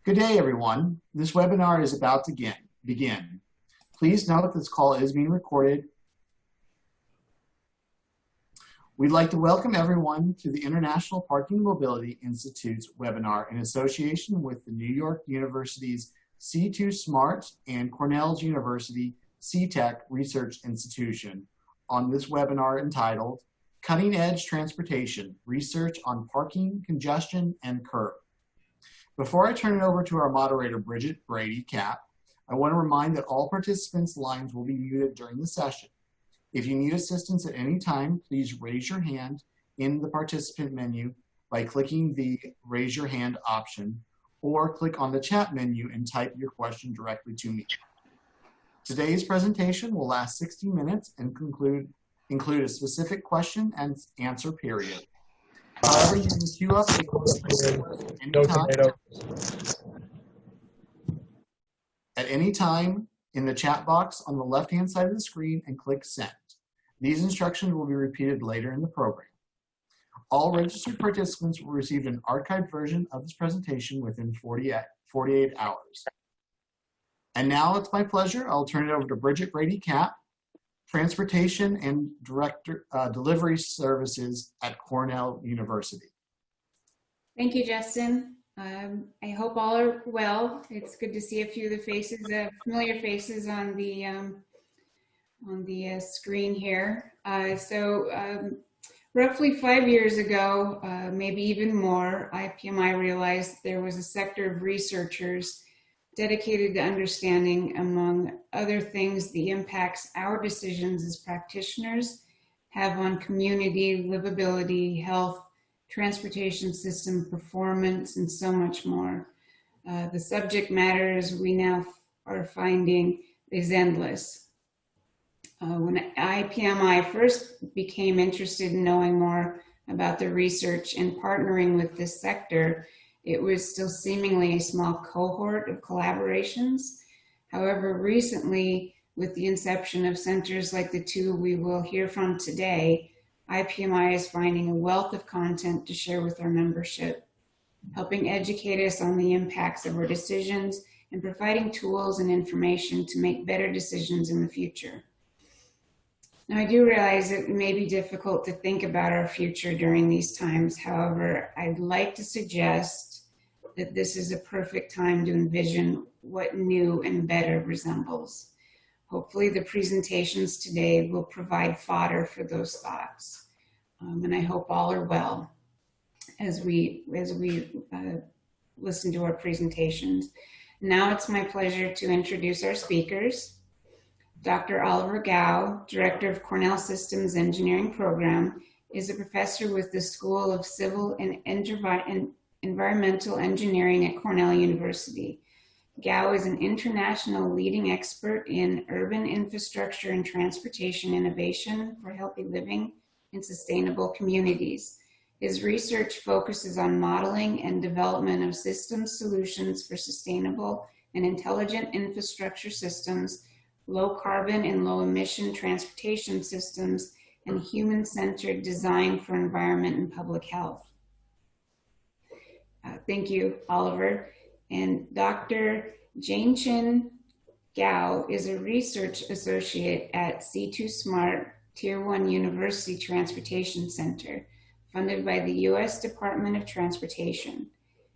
Good day, everyone. This webinar is about to begin. Please note this call is being recorded. We'd like to welcome everyone to the International Parking Mobility Institute's webinar in association with the New York University's C2SMART and Cornell University CTECH Research Institution on this webinar entitled Cutting Edge Transportation, Research on Parking, Congestion, and Curb. Before I turn it over to our moderator, Bridget Brady-Cap, I want to remind that all participants' lines will be muted during the session. If you need assistance at any time, please raise your hand in the participant menu by clicking the raise your hand option, or click on the chat menu and type your question directly to me. Today's presentation will last 60 minutes and include a specific question and answer period. However, you can queue up a question at any time in the chat box on the left-hand side of the screen and click send. These instructions will be repeated later in the program. All registered participants will receive an archived version of this presentation within 48 hours. And now it's my pleasure. I'll turn it over to Bridget Brady-Cap, Transportation and Delivery Services at Cornell University. Thank you, Justin. I hope all are well. It's good to see a few of the faces, familiar faces on the screen here. Roughly 5 years ago, maybe even more, IPMI realized there was a sector of researchers dedicated to understanding, among other things, the impacts our decisions as practitioners have on community livability, health, transportation system performance, and so much more. The subject matter, as we now are finding, is endless. When IPMI first became interested in knowing more about the research and partnering with this sector, it was still seemingly a small cohort of collaborations. However, recently, with the inception of centers like the two we will hear from today, IPMI is finding a wealth of content to share with our membership, helping educate us on the impacts of our decisions and providing tools and information to make better decisions in the future. Now, I do realize it may be difficult to think about our future during these times. However, I'd like to suggest that this is a perfect time to envision what new and better resembles. Hopefully the presentations today will provide fodder for those thoughts. And I hope all are well as we listen to our presentations. Now it's my pleasure to introduce our speakers. Dr. Oliver Gao, Director of Cornell Systems Engineering Program, is a professor with the School of Civil and Environmental Engineering at Cornell University. Gao is an international leading expert in urban infrastructure and transportation innovation for healthy living in sustainable communities. His research focuses on modeling and development of systems solutions for sustainable and intelligent infrastructure systems, low carbon and low emission transportation systems, and human-centered design for environment and public health. Thank you, Oliver. And Dr. Jianqin Gao is a research associate at C2SMART Tier 1 University Transportation Center, funded by the U.S. Department of Transportation.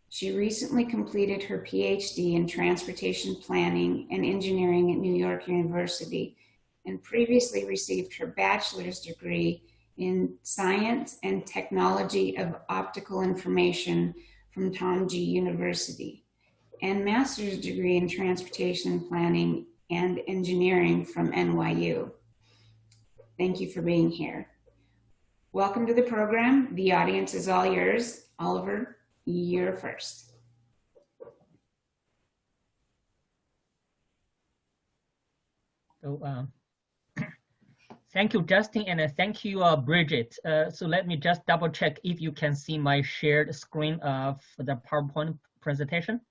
She recently completed her PhD in Transportation Planning and Engineering at New York University, and previously received her bachelor's degree in Science and Technology of Optical Information from Tom G. University, and master's degree in Transportation Planning and Engineering from NYU. Thank you for being here. Welcome to the program. The audience is all yours. Oliver, you're first. So, thank you, Justin, and thank you, Bridget. So let me just double check if you can see my shared screen for the PowerPoint presentation.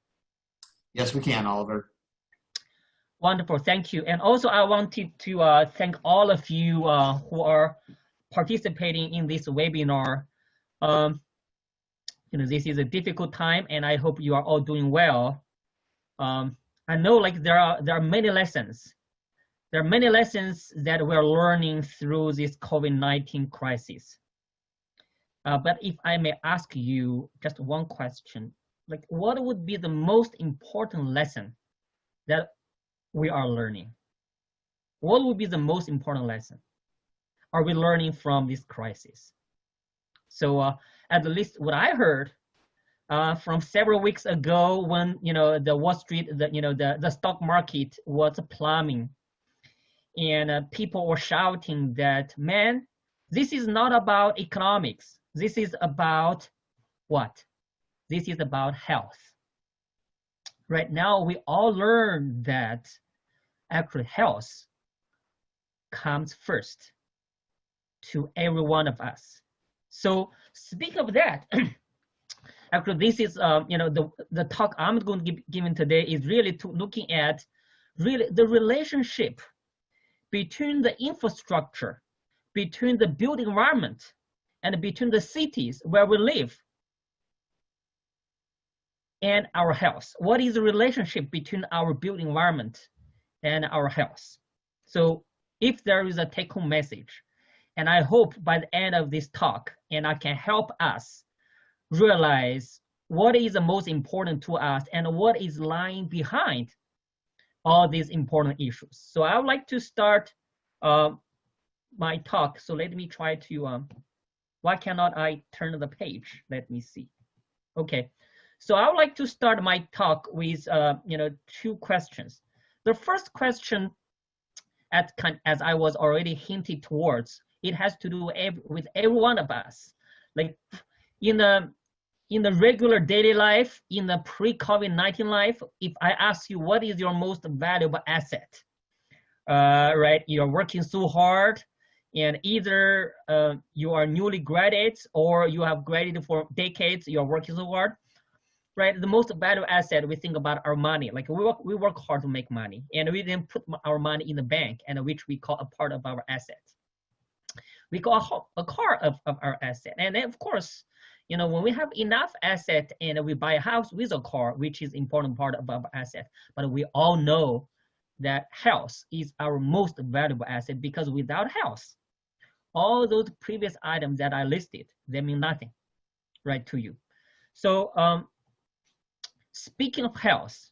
Yes, we can, Oliver. Wonderful, thank you. And also I wanted to thank all of you who are participating in this webinar. This is a difficult time, and I hope you are all doing well. I know like there are many lessons. There are many lessons that we're learning through this COVID-19 crisis. But if I may ask you just one question, like what would be the most important lesson that we are learning? What would be the most important lesson are we learning from this crisis? So at least what I heard from several weeks ago when the Wall Street, the stock market was plumbing, and people were shouting that, man, this is not about economics. This is about what? This is about health. Right now, we all learn that actually health comes first to every one of us. So speaking of that, actually this is the talk I'm going to give today is really looking at really the relationship between the infrastructure, between the built environment, and between the cities where we live and our health. What is the relationship between our built environment and our health? So if there is a take-home message, and I hope by the end of this talk, and I can help us realize what is the most important to us and what is lying behind all these important issues. So I would like to start my talk. So let me try to, why cannot I turn the page? Let me see. Okay, so I would like to start my talk with two questions. The first question, as I was already hinted towards, it has to do with every one of us. Like in the regular daily life, in the pre-COVID-19 life, if I ask you what is your most valuable asset, right? You're working so hard, and either you are newly graduates or you have graduated for decades, you're working so hard, right? The most valuable asset, we think about our money. Like we work hard to make money, and we then put our money in the bank, and which we call a part of our asset. We call a car of our asset. And then of course, when we have enough asset and we buy a house with a car, which is important part of our asset, but we all know that health is our most valuable asset, because without health, all those previous items that I listed, they mean nothing, right, to you. So speaking of health,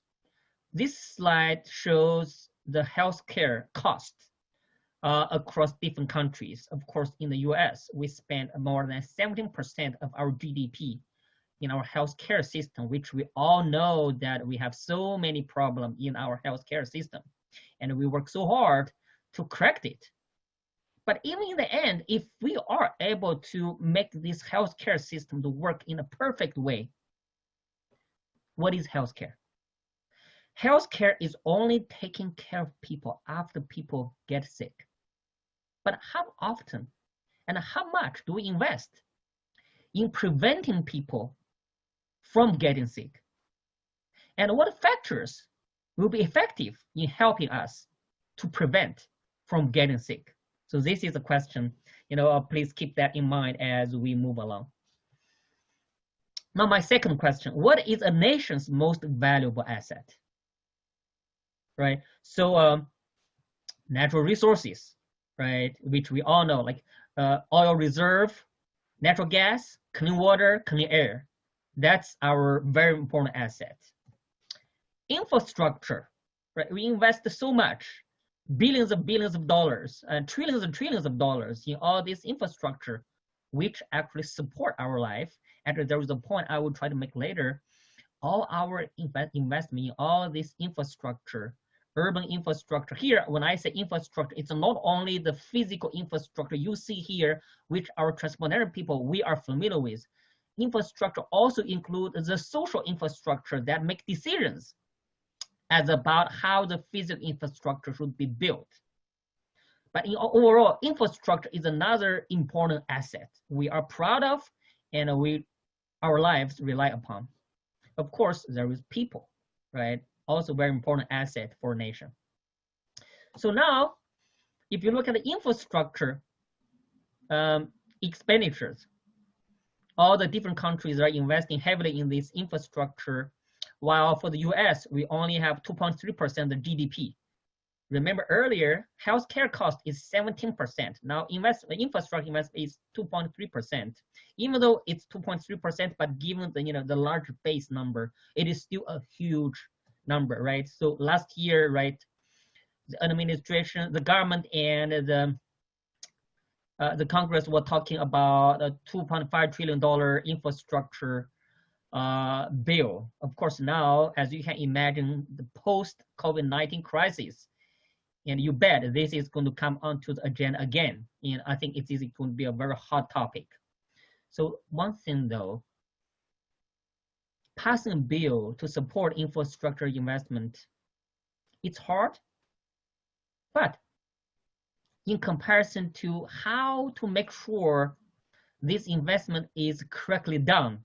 this slide shows the healthcare cost across different countries. Of course, in the US, we spend more than 17% of our GDP in our healthcare system, which we all know that we have so many problems in our healthcare system, and we work so hard to correct it. But even in the end, if we are able to make this healthcare system to work in a perfect way, what is healthcare? Healthcare is only taking care of people after people get sick. But how often and how much do we invest in preventing people from getting sick? And what factors will be effective in helping us to prevent from getting sick? So this is a question, please keep that in mind as we move along. Now, my second question, what is a nation's most valuable asset? Right, so natural resources, right, which we all know, like oil reserve, natural gas, clean water, clean air. That's our very important asset. Infrastructure, right? We invest so much, billions of dollars, and trillions of dollars in all this infrastructure, which actually support our life. And there is a point I will try to make later. All our investment in all this infrastructure, urban infrastructure. Here, when I say infrastructure, it's not only the physical infrastructure you see here, which our transplacental people, we are familiar with. Infrastructure also includes the social infrastructure that make decisions as about how the physical infrastructure should be built. But in overall, infrastructure is another important asset we are proud of, and our lives rely upon. Of course, there is people, right? Also very important asset for a nation. So now, if you look at the infrastructure expenditures, all the different countries are investing heavily in this infrastructure. while for the US, we only have 2.3% of GDP. Remember earlier, healthcare cost is 17%. Now infrastructure investment is 2.3%. Even though it's 2.3%, but given the the large base number, it is still a huge number, right? So last year, right, the administration, the government, and the Congress were talking about a $2.5 trillion infrastructure bill. Of course, now, as you can imagine, the post-COVID-19 crisis, and you bet this is going to come onto the agenda again. And I think it is going to be a very hot topic. So one thing though, passing a bill to support infrastructure investment, it's hard, but in comparison to how to make sure this investment is correctly done,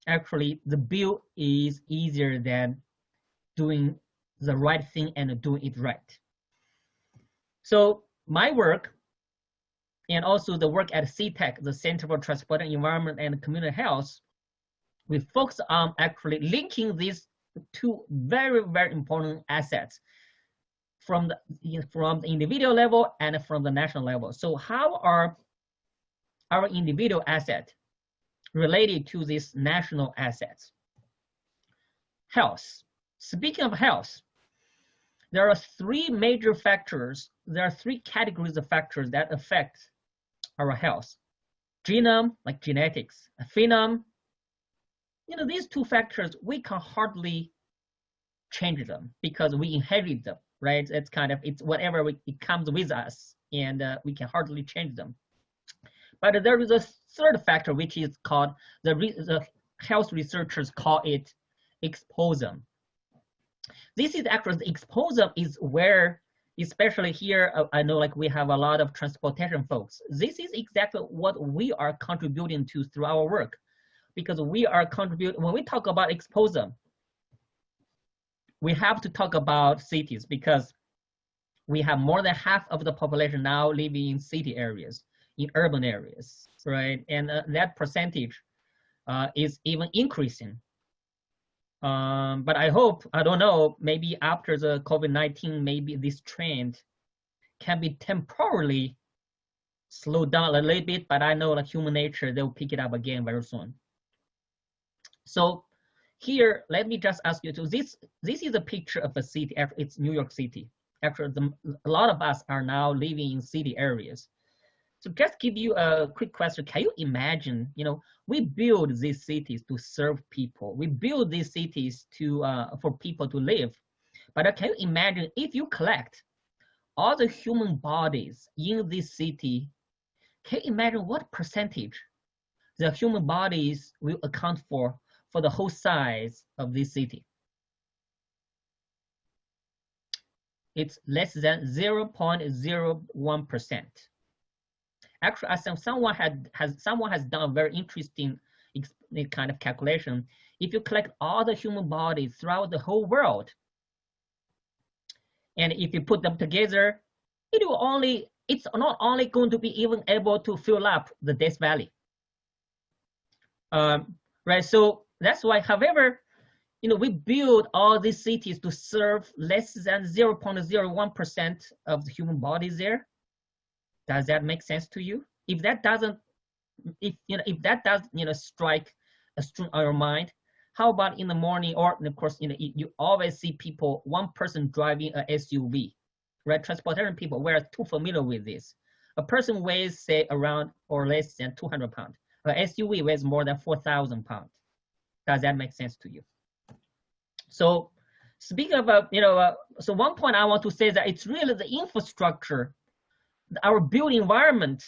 actually the bill is easier than doing the right thing and doing it right. So my work, and also the work at CTECH, the Center for Transport and Environment and Community Health, we focus on actually linking these two very, very important assets from the individual level and from the national level. So how are our individual assets related to these national assets? Health. Speaking of health, there are three major factors. There are three categories of factors that affect our health. Genome, like genetics. Phenome, these two factors, we can hardly change them because we inherit them, right? It's it's whatever it comes with us, and we can hardly change them. But there is a third factor, which is called, the health researchers call it exposome. This is actually, the exposome is where, especially here, I know like we have a lot of transportation folks. This is exactly what we are contributing to through our work, because we are contributing, when we talk about exposome, we have to talk about cities because we have more than half of the population now living in city areas, in urban areas, right? And that percentage is even increasing. But I hope, I don't know, maybe after the COVID-19, maybe this trend can be temporarily slowed down a little bit, but I know like human nature, they'll pick it up again very soon. So here, let me just ask you to, this is a picture of a city, it's New York City. Actually, a lot of us are now living in city areas. So just give you a quick question. Can you imagine, we build these cities to serve people. We build these cities for people to live. But can you imagine if you collect all the human bodies in this city, can you imagine what percentage the human bodies will account for the whole size of this city? It's less than 0.01%. Actually, I think someone has done a very interesting kind of calculation. If you collect all the human bodies throughout the whole world, and if you put them together, it's not only going to be even able to fill up the Death Valley. Right, so that's why, however, we build all these cities to serve less than 0.01% of the human bodies there. Does that make sense to you? If that doesn't, if that does, strike a string on your mind, how about in the morning, or of course, you always see people, one person driving an SUV, right? Transportation people, we're too familiar with this. A person weighs, say, around or less than 200 pounds. An SUV weighs more than 4,000 pounds. Does that make sense to you? So speaking about, so one point I want to say that it's really the infrastructure, our built environment,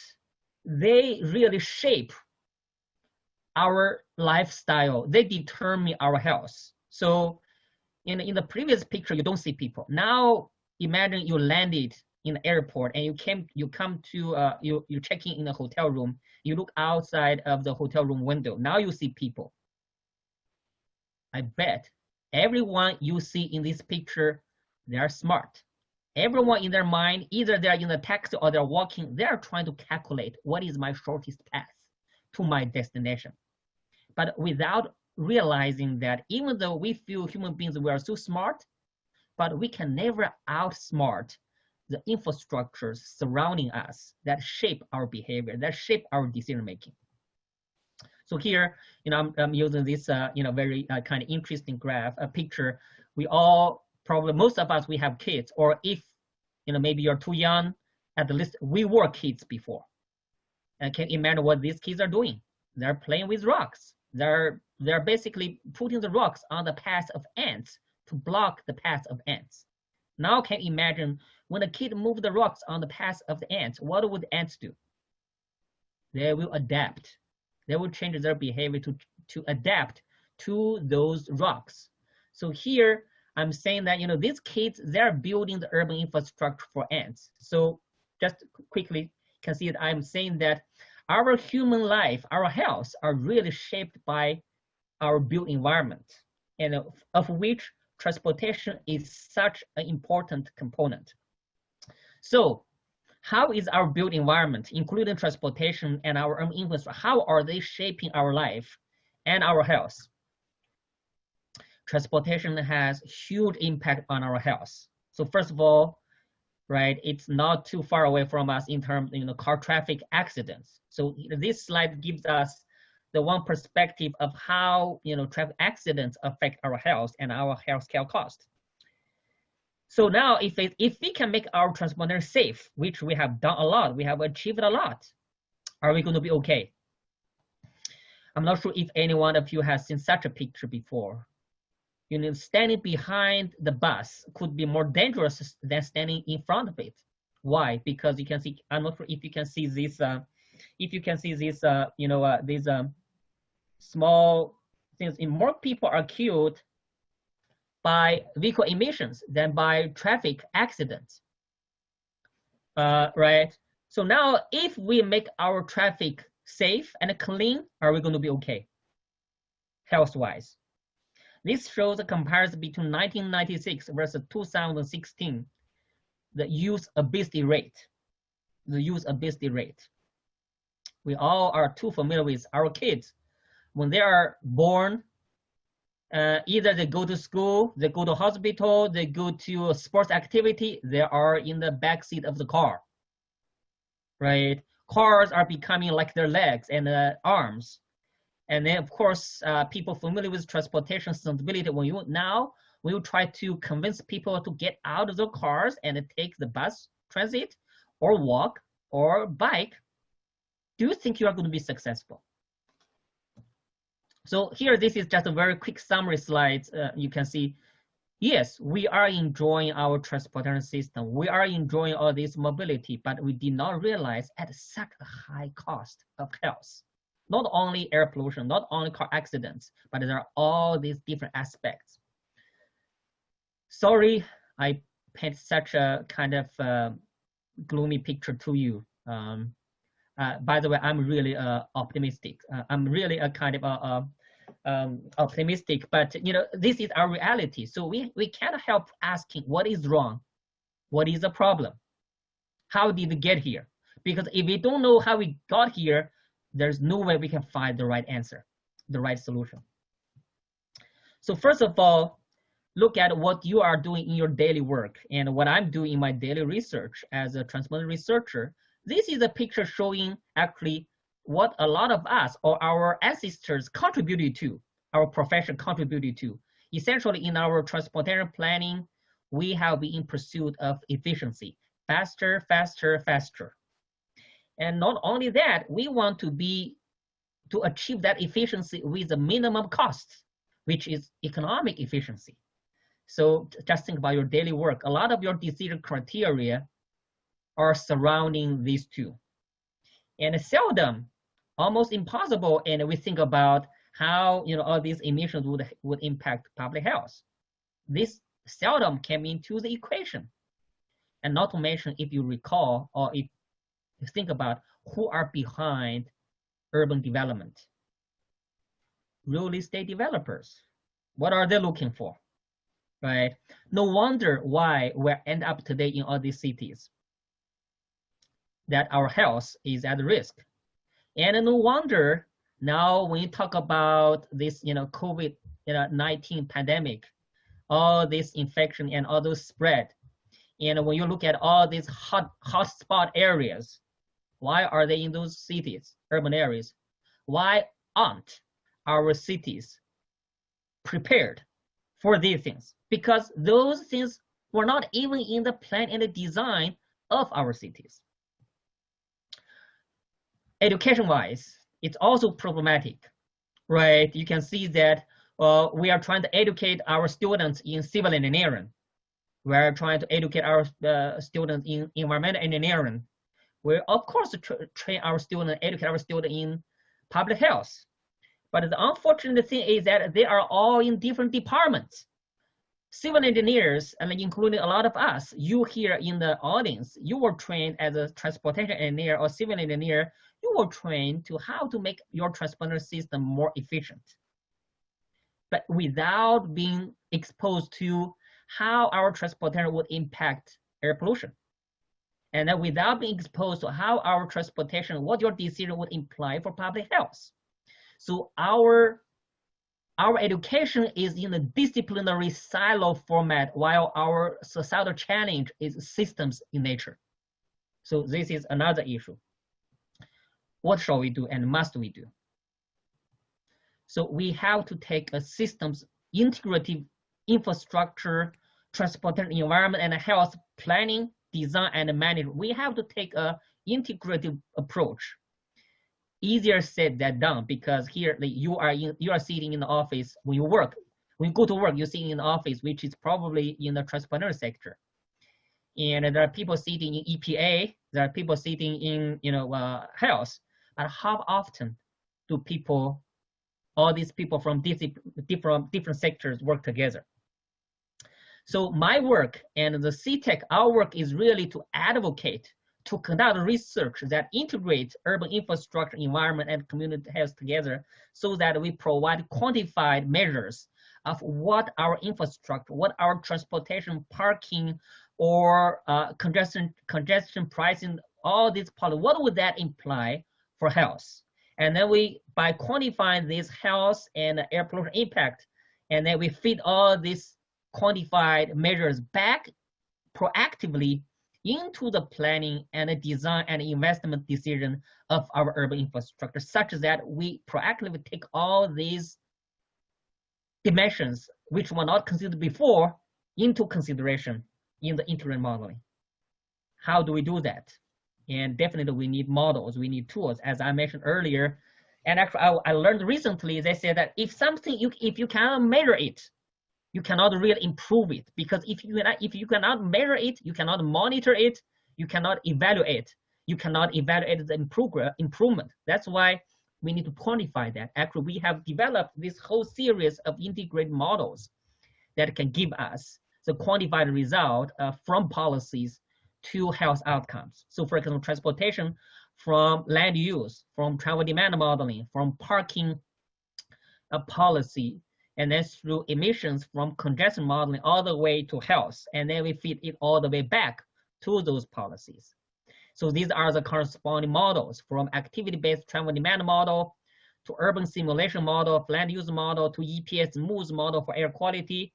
they really shape our lifestyle. They determine our health. So in the previous picture, you don't see people. Now imagine you landed in the airport and you come to you check in a hotel room. You look outside of the hotel room window. Now you see people. I bet everyone you see in this picture, they are smart. Everyone in their mind, either they're in a taxi or they're walking, they're trying to calculate what is my shortest path to my destination. But without realizing that even though we feel human beings, we are so smart, but we can never outsmart the infrastructures surrounding us that shape our behavior, that shape our decision making. So here, I'm using this, very kind of interesting graph, a picture. We all probably, most of us, we have kids, or if, maybe you're too young, at least we were kids before. And can you imagine what these kids are doing? They're playing with rocks. They're basically putting the rocks on the path of ants to block the path of ants. Now can you imagine when a kid moves the rocks on the path of the ants, what would ants do? They will adapt. They will change their behavior to adapt to those rocks. So here I'm saying that, these kids, they're building the urban infrastructure for ants. So just quickly, you can see that I'm saying that our human life, our health are really shaped by our built environment, and of which transportation is such an important component. So how is our built environment, including transportation and our own infrastructure, how are they shaping our life and our health? Transportation has huge impact on our health. So first of all, right, it's not too far away from us in terms of car traffic accidents. So this slide gives us the one perspective of how traffic accidents affect our health and our healthcare cost. So now if we can make our transportation safe, which we have done a lot, we have achieved a lot, are we going to be okay? I'm not sure if any one of you has seen such a picture before. Standing behind the bus could be more dangerous than standing in front of it. Why? Because you can see, I'm not sure if you can see this, these small things. More people are killed by vehicle emissions than by traffic accidents, right? So now if we make our traffic safe and clean, are we going to be okay, health-wise? This shows a comparison between 1996 versus 2016, the youth obesity rate. The youth obesity rate. We all are too familiar with our kids. When they are born, either they go to school, they go to hospital, they go to a sports activity, they are in the back seat of the car, right? Cars are becoming like their legs and arms. And then, of course, people familiar with transportation sustainability, when you try to convince people to get out of the cars and take the bus, transit, or walk, or bike, do you think you are going to be successful? So here, this is just a very quick summary slide. You can see, yes, we are enjoying our transportation system. We are enjoying all this mobility, but we did not realize at such a high cost of health. Not only air pollution, not only car accidents, but there are all these different aspects. Sorry, I paint such a kind of gloomy picture to you. By the way, I'm really optimistic. I'm really a kind of optimistic, but this is our reality. So we can't help asking what is wrong, what is the problem, how did we get here? Because if we don't know how we got here, there's no way we can find the right answer, the right solution. So first of all, look at what you are doing in your daily work and what I'm doing in my daily research as a transplant researcher. This is a picture showing actually what a lot of us or our ancestors contributed to, our profession contributed to. Essentially in our transportation planning, we have been in pursuit of efficiency, faster, faster, faster. And not only that, we want to achieve that efficiency with the minimum cost, which is economic efficiency. So just think about your daily work. A lot of your decision criteria are surrounding these two. And seldom, almost impossible, and we think about how all these emissions would impact public health. This seldom came into the equation. And not to mention, if you recall, or if you think about who are behind urban development. Real estate developers. What are they looking for, right? No wonder why we end up today in all these cities, that our health is at risk. And no wonder Now, when you talk about this, COVID-19 pandemic, all this infection and all those spread, and when you look at all these hotspot areas, why are they in those cities, urban areas? Why aren't our cities prepared for these things? Because those things were not even in the plan and the design of our cities. Education-wise, it's also problematic, right? You can see that we are trying to educate our students in civil engineering. We are trying to educate our students in environmental engineering. We of course train our students, educate our students in public health. But the unfortunate thing is that they are all in different departments. Civil engineers, and including a lot of us, you here in the audience, you were trained as a transportation engineer or civil engineer. You were trained to how to make your transportation system more efficient. But without being exposed to how our transportation would impact air pollution. And then without being exposed to how our transportation, what your decision would imply for public health. So our education is in a disciplinary silo format, while our societal challenge is systems in nature. So this is another issue. What shall we do and must we do? So we have to take a systems integrative infrastructure, transportation, environment, and health planning, design, and management. We have to take a integrative approach. Easier said than done, because here you are sitting in the office when you work. When you go to work, you're sitting in the office, which is probably in the transportation sector. And there are people sitting in EPA. There are people sitting in health. But how often do all these people from different sectors work together? So my work and the CTECH, our work is really to advocate, to conduct research that integrates urban infrastructure, environment, and community health together, so that we provide quantified measures of what our infrastructure, what our transportation, parking, or congestion pricing, all these policies, what would that imply for health? And then by quantifying this health and air pollution impact, and then we feed all these quantified measures back proactively into the planning and the design and investment decision of our urban infrastructure, such that we proactively take all these dimensions which were not considered before into consideration in the interim modeling. How do we do that? And definitely we need models, we need tools, as I mentioned earlier. And actually I learned recently, they said that if you cannot measure it, you cannot really improve it, because if you cannot measure it, you cannot monitor it, you cannot evaluate the improvement. That's why we need to quantify that. Actually, we have developed this whole series of integrated models that can give us the quantified result from policies to health outcomes. So for example, transportation, from land use, from travel demand modeling, from parking policy, and then through emissions from congestion modeling all the way to health. And then we feed it all the way back to those policies. So these are the corresponding models, from activity-based travel demand model to urban simulation model, land use model, to EPS MOOS model for air quality,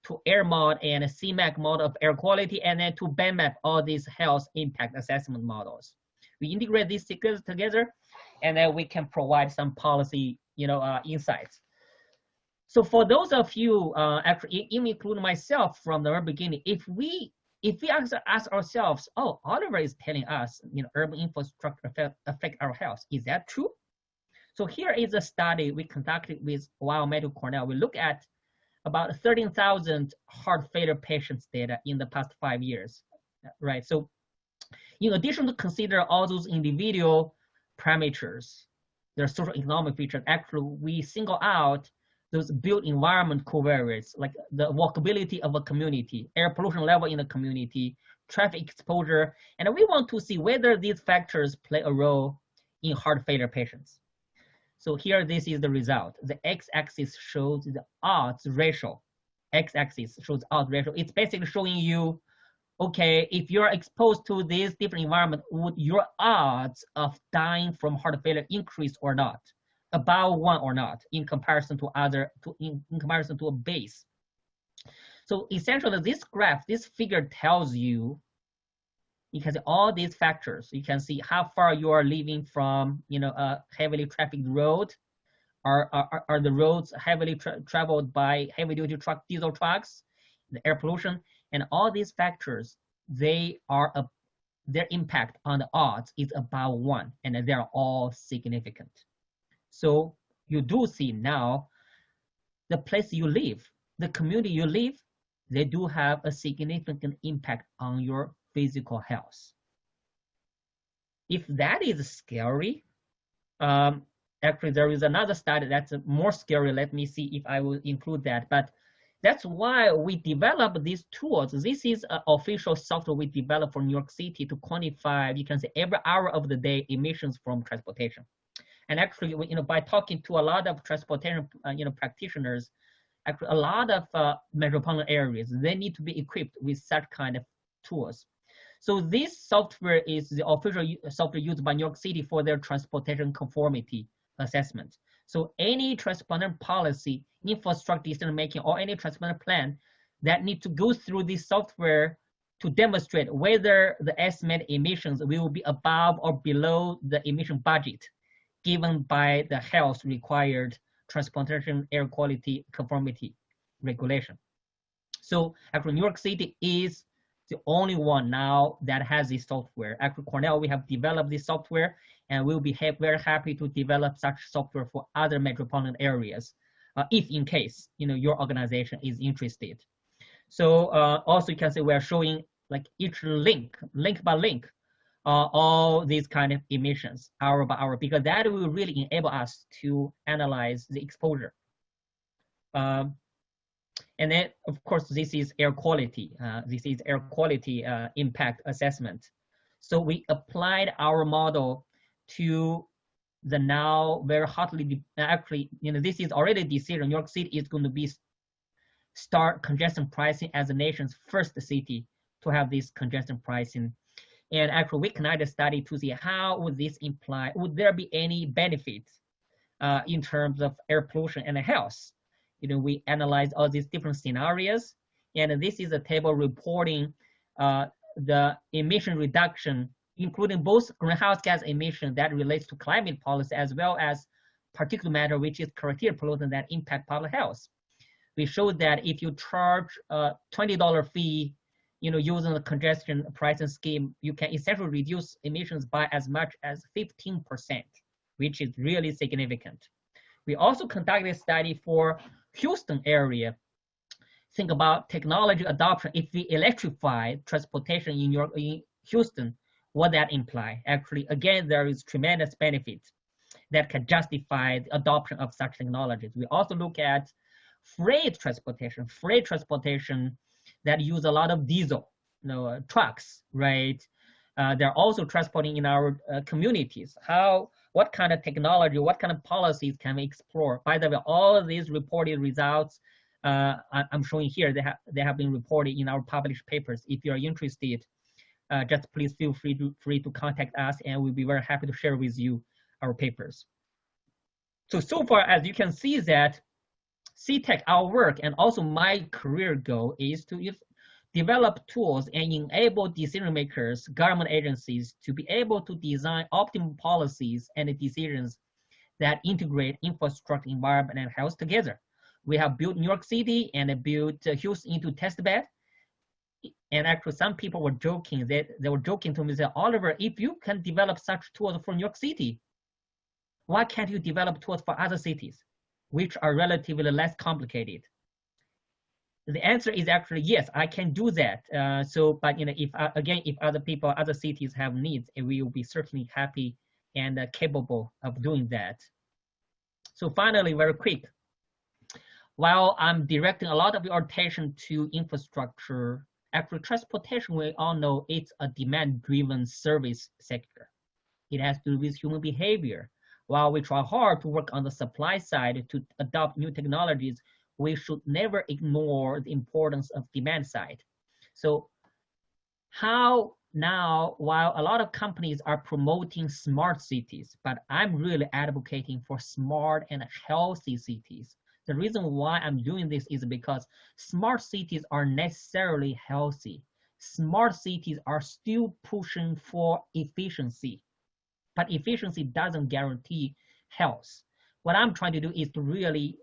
to AirMod and CMAQ model of air quality, and then to BAMAP, all these health impact assessment models. We integrate these together, and then we can provide some policy insights. So for those of you, actually, including myself from the very beginning, if we ask ourselves, oh, Oliver is telling us, urban infrastructure affect our health. Is that true? So here is a study we conducted with Weill Medical Cornell. We look at about 13,000 heart failure patients data in the past 5 years, right? So in addition to consider all those individual parameters, their social economic features, actually we single out those built environment covariates, like the walkability of a community, air pollution level in the community, traffic exposure, and we want to see whether these factors play a role in heart failure patients. So here, this is the result. The x-axis shows the odds ratio. X-axis shows odds ratio. It's basically showing you, okay, if you're exposed to these different environments, would your odds of dying from heart failure increase or not? about 1 or not in comparison to in comparison to a base. So essentially, this graph, this figure tells you, you can see all these factors. You can see how far you are living from, a heavily trafficked road. Are the roads heavily traveled by heavy-duty diesel trucks, the air pollution, and all these factors, their impact on the odds is about 1, and they're all significant. So you do see now the place you live, the community you live, they do have a significant impact on your physical health. If that is scary, actually there is another study that's more scary. Let me see if I will include that. But that's why we developed these tools. This is an official software we developed for New York City to quantify, you can say, every hour of the day emissions from transportation. And actually, by talking to a lot of transportation, practitioners, actually a lot of metropolitan areas, they need to be equipped with such kind of tools. So this software is the official software used by New York City for their transportation conformity assessment. So any transportation policy, infrastructure decision making, or any transportation plan that need to go through this software to demonstrate whether the estimated emissions will be above or below the emission budget given by the health required transportation air quality conformity regulation. So actually New York City is the only one now that has this software. Actually Cornell, we have developed this software, and we'll be very happy to develop such software for other metropolitan areas, if in case your organization is interested. So also you can see we're showing like each link by link, all these kind of emissions hour by hour, because that will really enable us to analyze the exposure. And then, of course, this is air quality. This is air quality impact assessment. So we applied our model to the now very hotly, actually, this is already decision. New York City is going to be start congestion pricing as the nation's first city to have this congestion pricing. And actually, we conducted a study to see how would this imply, would there be any benefits in terms of air pollution and health? We analyzed all these different scenarios, and this is a table reporting the emission reduction, including both greenhouse gas emission that relates to climate policy, as well as particulate matter, which is criteria pollutant that impact public health. We showed that if you charge a $20 fee, using the congestion pricing scheme, you can essentially reduce emissions by as much as 15%, which is really significant. We also conducted a study for Houston area. Think about technology adoption. If we electrify transportation in Houston, what that imply? Actually, again, there is tremendous benefit that can justify the adoption of such technologies. We also look at freight transportation that use a lot of diesel, trucks, right? They're also transporting in our communities. What kind of technology, what kind of policies can we explore? By the way, all of these reported results I'm showing here, they have been reported in our published papers. If you are interested, just please feel free to contact us, and we'll be very happy to share with you our papers. So far, as you can see that CTECH, our work, and also my career goal is to develop tools and enable decision makers, government agencies to be able to design optimal policies and decisions that integrate infrastructure, environment, and health together. We have built New York City and built Houston into test bed. And actually, some people were joking. They were joking to me, that Oliver, if you can develop such tools for New York City, why can't you develop tools for other cities, which are relatively less complicated? The answer is actually yes, I can do that. But if other cities have needs, we will be certainly happy and capable of doing that. So finally, very quick, while I'm directing a lot of your attention to infrastructure, actually transportation, we all know it's a demand-driven service sector. It has to do with human behavior. While we try hard to work on the supply side to adopt new technologies, we should never ignore the importance of demand side. So how now, while a lot of companies are promoting smart cities, but I'm really advocating for smart and healthy cities. The reason why I'm doing this is because smart cities are necessarily healthy. Smart cities are still pushing for efficiency, but efficiency doesn't guarantee health. What I'm trying to do is to really,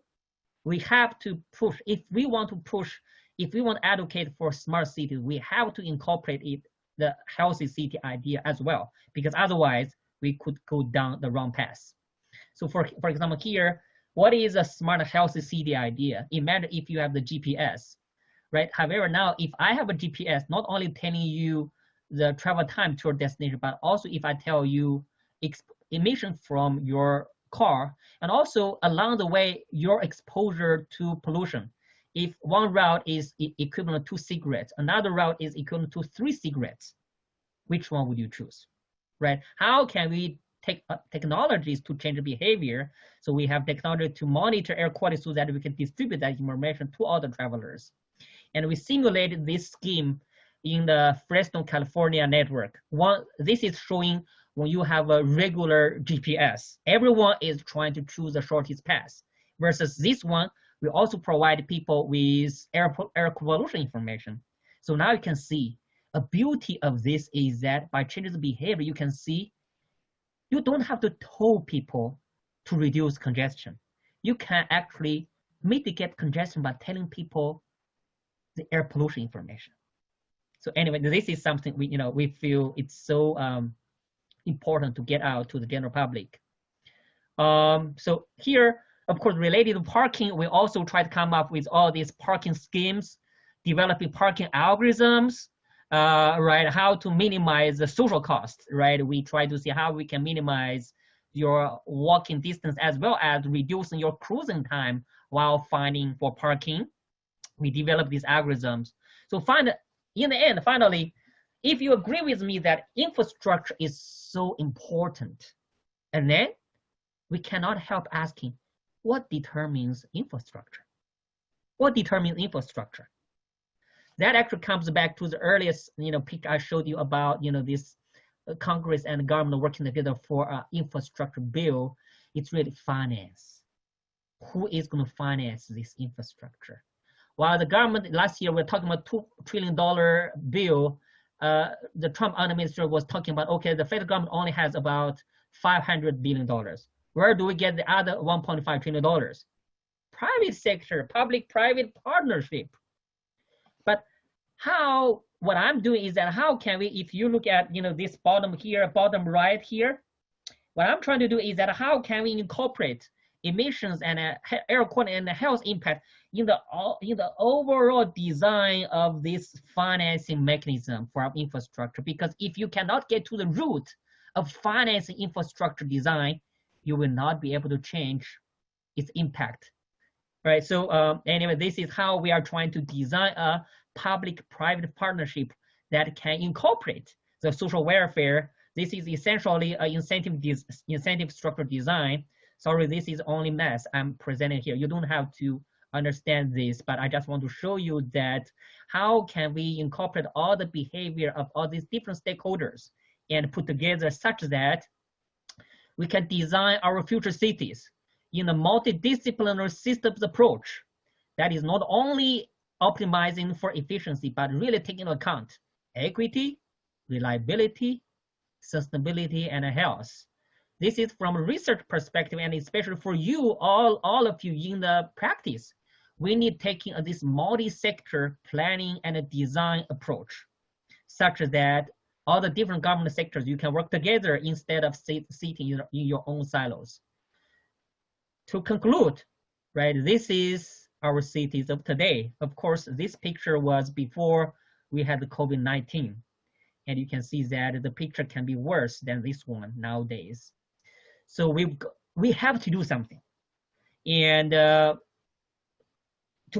we have to push, if we want to advocate for smart cities, we have to incorporate the healthy city idea as well, because otherwise we could go down the wrong path. So for example here, what is a smart healthy city idea? Imagine if you have the GPS, right? However, now if I have a GPS, not only telling you the travel time to your destination, but also if I tell you emission from your car, and also along the way, your exposure to pollution. If one route is equivalent to 2 cigarettes, another route is equivalent to 3 cigarettes, which one would you choose, right? How can we take technologies to change behavior? So we have technology to monitor air quality so that we can distribute that information to other travelers. And we simulated this scheme in the Fresno, California network. This is showing when you have a regular GPS, everyone is trying to choose the shortest path, versus this one, we also provide people with air pollution information. So now you can see a beauty of this is that by changing the behavior, you can see you don't have to tell people to reduce congestion. You can actually mitigate congestion by telling people the air pollution information. So anyway, this is something we feel it's so important to get out to the general public. So here, of course, related to parking, we also try to come up with all these parking schemes, developing parking algorithms, right? How to minimize the social costs, right? We try to see how we can minimize your walking distance as well as reducing your cruising time while finding for parking. We develop these algorithms. So in the end, finally, if you agree with me that infrastructure is so important, and then we cannot help asking, what determines infrastructure? What determines infrastructure? That actually comes back to the earliest picture I showed you about this Congress and government working together for an infrastructure bill. It's really finance. Who is going to finance this infrastructure? While the government last year we're talking about $2 trillion bill, the Trump administration was talking about, okay, the federal government only has about $500 billion. Where do we get the other $1.5 trillion? Private sector, public-private partnership. But what I'm doing is that how can we, if you look at this bottom here, bottom right here, what I'm trying to do is that how can we incorporate emissions and air quality and health impact in the overall design of this financing mechanism for our infrastructure? Because if you cannot get to the root of financing infrastructure design, you will not be able to change its impact, right? So anyway, this is how we are trying to design a public-private partnership that can incorporate the social welfare. This is essentially an incentive structure design. Sorry, this is only math I'm presenting here. You don't have to understand this, but I just want to show you that how can we incorporate all the behavior of all these different stakeholders and put together such that we can design our future cities in a multidisciplinary systems approach that is not only optimizing for efficiency, but really taking into account equity, reliability, sustainability, and health. This is from a research perspective, and especially for you, all of you in the practice, we need taking this multi-sector planning and design approach, such that all the different government sectors, you can work together instead of sitting in your own silos. To conclude, right, this is our cities of today. Of course, this picture was before we had the COVID-19. And you can see that the picture can be worse than this one nowadays. So we have to do something. And to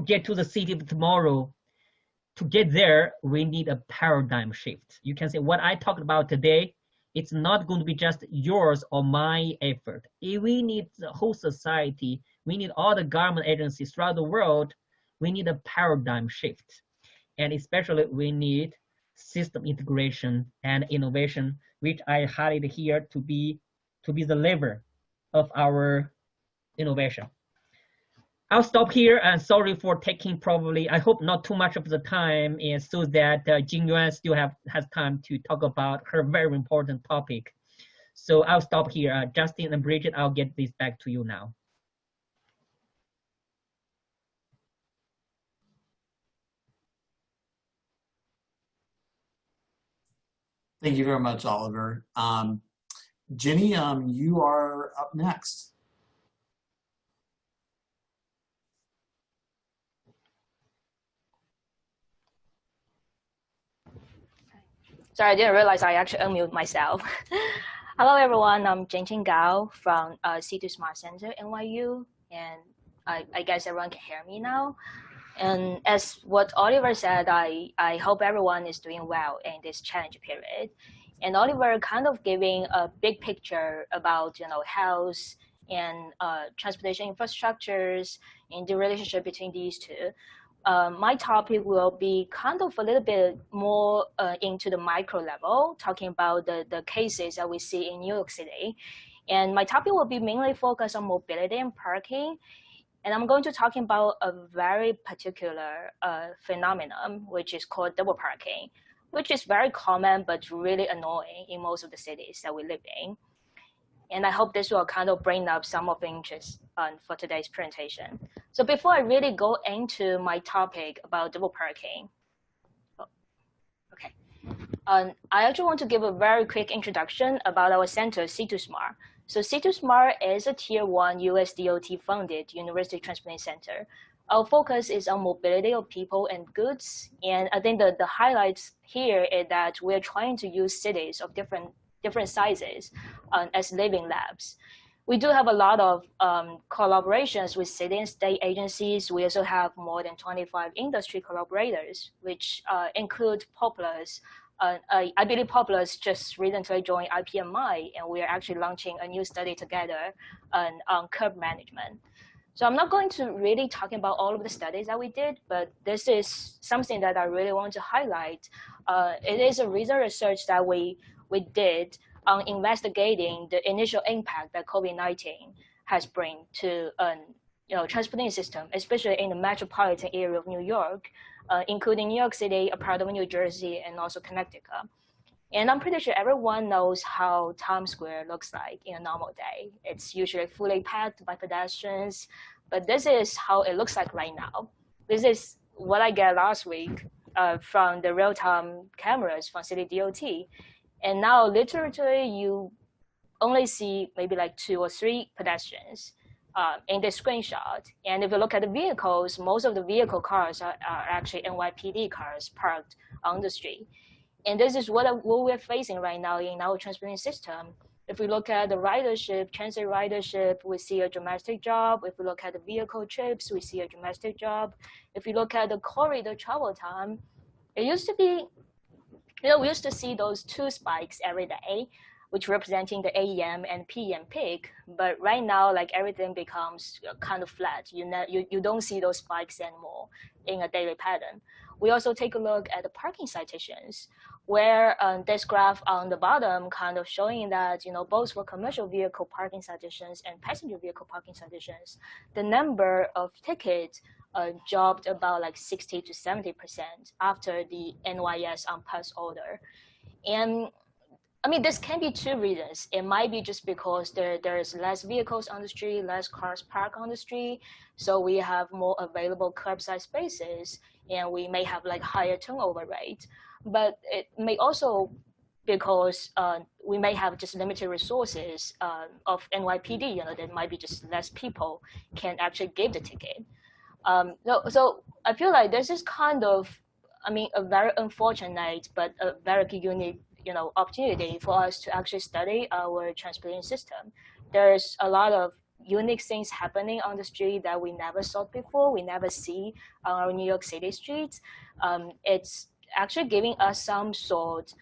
get to the city of tomorrow, to get there, we need a paradigm shift. You can say what I talked about today, it's not going to be just yours or my effort. We need the whole society. We need all the government agencies throughout the world. We need a paradigm shift. And especially we need system integration and innovation, which I highlighted here to be the lever of our innovation. I'll stop here, and sorry for taking probably, I hope not too much of the time, and so that Jing Yuan still has time to talk about her very important topic. So I'll stop here. Justin and Bridget, I'll get this back to you now. Thank you very much, Oliver. Jenny, you are up next. Sorry, I didn't realize I actually unmuted myself. Hello, everyone. I'm Jingjing Gao from C2SMART Center, NYU, and I guess everyone can hear me now. And as what Oliver said, I hope everyone is doing well in this challenge period. And Oliver kind of giving a big picture about health and transportation infrastructures and the relationship between these two. My topic will be kind of a little bit more into the micro level, talking about the cases that we see in New York City. And my topic will be mainly focused on mobility and parking. And I'm going to talk about a very particular phenomenon, which is called double parking, which is very common but really annoying in most of the cities that we live in. And I hope this will kind of bring up some of the interest for today's presentation. So before I really go into my topic about double parking, I actually want to give a very quick introduction about our center, C2SMART. So C2SMART is a Tier 1 US DOT funded university transportation center. Our focus is on mobility of people and goods. And I think the highlights here is that we're trying to use cities of different sizes as living labs. We do have a lot of collaborations with city and state agencies. We also have more than 25 industry collaborators, which include Populous. I believe Populous just recently joined IPMI, and we are actually launching a new study together on curb management. So I'm not going to really talk about all of the studies that we did, but this is something that I really want to highlight. It is a recent research that we did on investigating the initial impact that COVID-19 has bring to transportation system, especially in the metropolitan area of New York, including New York City, a part of New Jersey, and also Connecticut. And I'm pretty sure everyone knows how Times Square looks like in a normal day. It's usually fully packed by pedestrians, but this is how it looks like right now. This is what I get last week from the real-time cameras from City DOT. And now literally you only see maybe like 2 or 3 pedestrians in this screenshot. And if you look at the vehicles, most of the vehicle cars are actually NYPD cars parked on the street. And this is what we're facing right now in our transportation system. If we look at the ridership, transit ridership, we see a dramatic drop. If we look at the vehicle trips, we see a dramatic drop. If you look at the corridor travel time, it used to be, we used to see those 2 spikes every day, which representing the AM and PM peak. But right now, like everything becomes kind of flat. You don't see those spikes anymore in a daily pattern. We also take a look at the parking citations, where this graph on the bottom kind of showing that, both for commercial vehicle parking citations and passenger vehicle parking citations, the number of tickets dropped about like 60 to 70% after the NYS on pass order. And I mean, this can be 2 reasons. It might be just because there's less vehicles on the street, less cars parked on the street, so we have more available curbside spaces, and we may have like higher turnover rate. But it may also because we may have just limited resources of NYPD. There might be just less people can actually give the ticket. So I feel like this is kind of, a very unfortunate but a very unique opportunity for us to actually study our transportation system. There's a lot of unique things happening on the street that we never saw before, we never see on our New York City streets. It's actually giving us some sort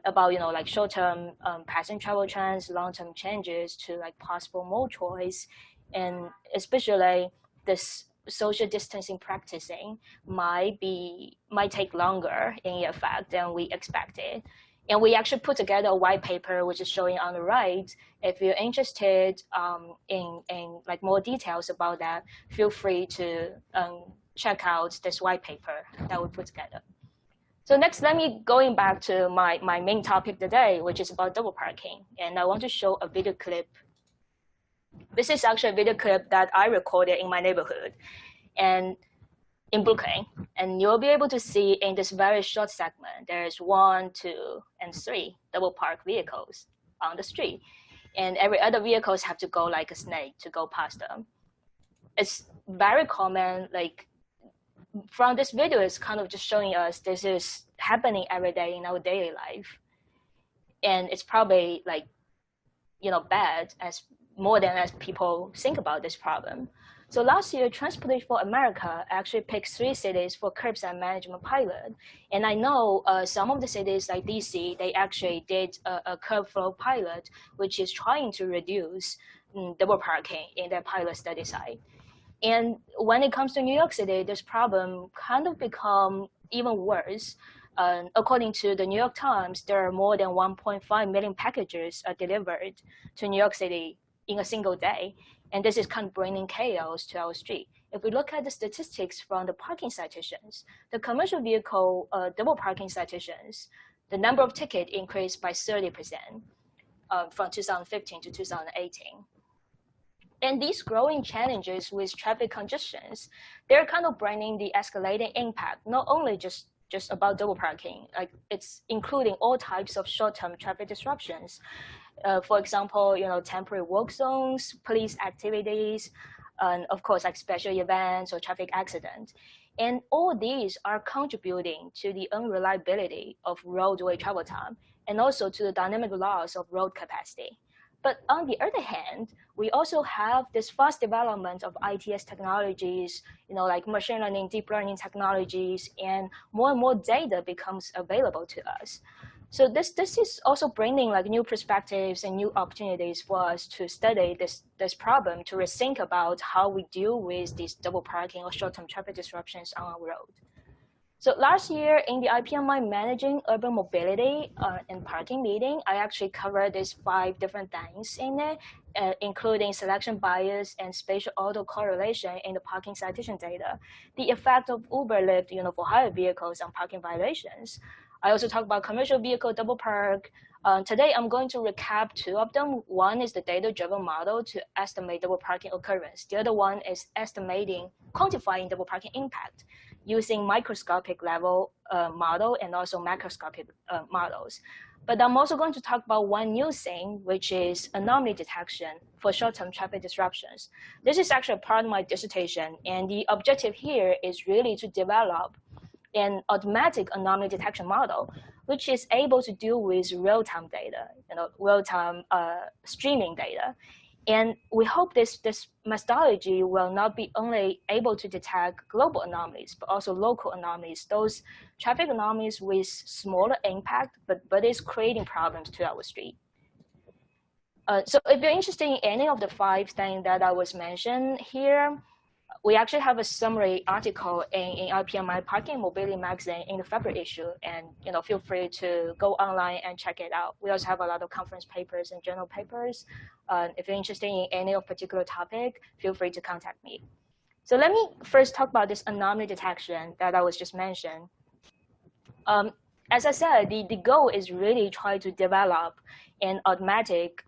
about, like short-term passenger travel trends, long-term changes to like possible mode choice, and especially this social distancing practicing might take longer in effect than we expected. And we actually put together a white paper, which is showing on the right. If you're interested in like more details about that, feel free to check out this white paper that we put together. So next, let me going back to my main topic today, which is about double parking. And I want to show a video clip. This is actually a video clip that I recorded in my neighborhood and in Brooklyn. And you'll be able to see in this very short segment, there's 1, 2, and 3 double park vehicles on the street. And every other vehicles have to go like a snake to go past them. It's very common, like from this video, it's kind of just showing us this is happening every day in our daily life. And it's probably like, bad as more than as people think about this problem. So last year, Transportation for America actually picked 3 cities for curbside management pilot. And I know some of the cities like DC, they actually did a curb flow pilot, which is trying to reduce double parking in their pilot study site. And when it comes to New York City, this problem kind of become even worse. According to the New York Times, there are more than 1.5 million packages delivered to New York City in a single day. And this is kind of bringing chaos to our street. If we look at the statistics from the parking citations, the commercial vehicle double parking citations, the number of tickets increased by 30% from 2015 to 2018. And these growing challenges with traffic congestions, they're kind of bringing the escalating impact, not only just about double parking, like it's including all types of short-term traffic disruptions. For example, temporary work zones, police activities, and of course, like special events or traffic accidents. And all these are contributing to the unreliability of roadway travel time and also to the dynamic loss of road capacity. But on the other hand, we also have this fast development of ITS technologies, like machine learning, deep learning technologies, and more data becomes available to us. So this is also bringing like new perspectives and new opportunities for us to study this problem, to rethink about how we deal with these double parking or short-term traffic disruptions on our road. So last year in the IPMI Managing Urban Mobility and Parking meeting, I actually covered these 5 different things in it, including selection bias and spatial autocorrelation in the parking citation data, the effect of Uber, Lyft, for hire vehicles on parking violations. I also talk about commercial vehicle double park. Today, I'm going to recap 2 of them. One is the data-driven model to estimate double parking occurrence. The other one is quantifying double parking impact using microscopic level model and also macroscopic models. But I'm also going to talk about one new thing, which is anomaly detection for short-term traffic disruptions. This is actually part of my dissertation, and the objective here is really to develop an automatic anomaly detection model, which is able to deal with real-time data, real-time streaming data. And we hope this methodology will not be only able to detect global anomalies, but also local anomalies, those traffic anomalies with smaller impact, but is creating problems to our street. So if you're interested in any of the 5 things that I was mentioned here, we actually have a summary article in IPMI Parking and Mobility magazine in the February issue, and feel free to go online and check it out. We also have a lot of conference papers and journal papers. If you're interested in any particular topic, feel free to contact me. So let me first talk about this anomaly detection that I was just mentioned. As I said, the goal is really try to develop an automatic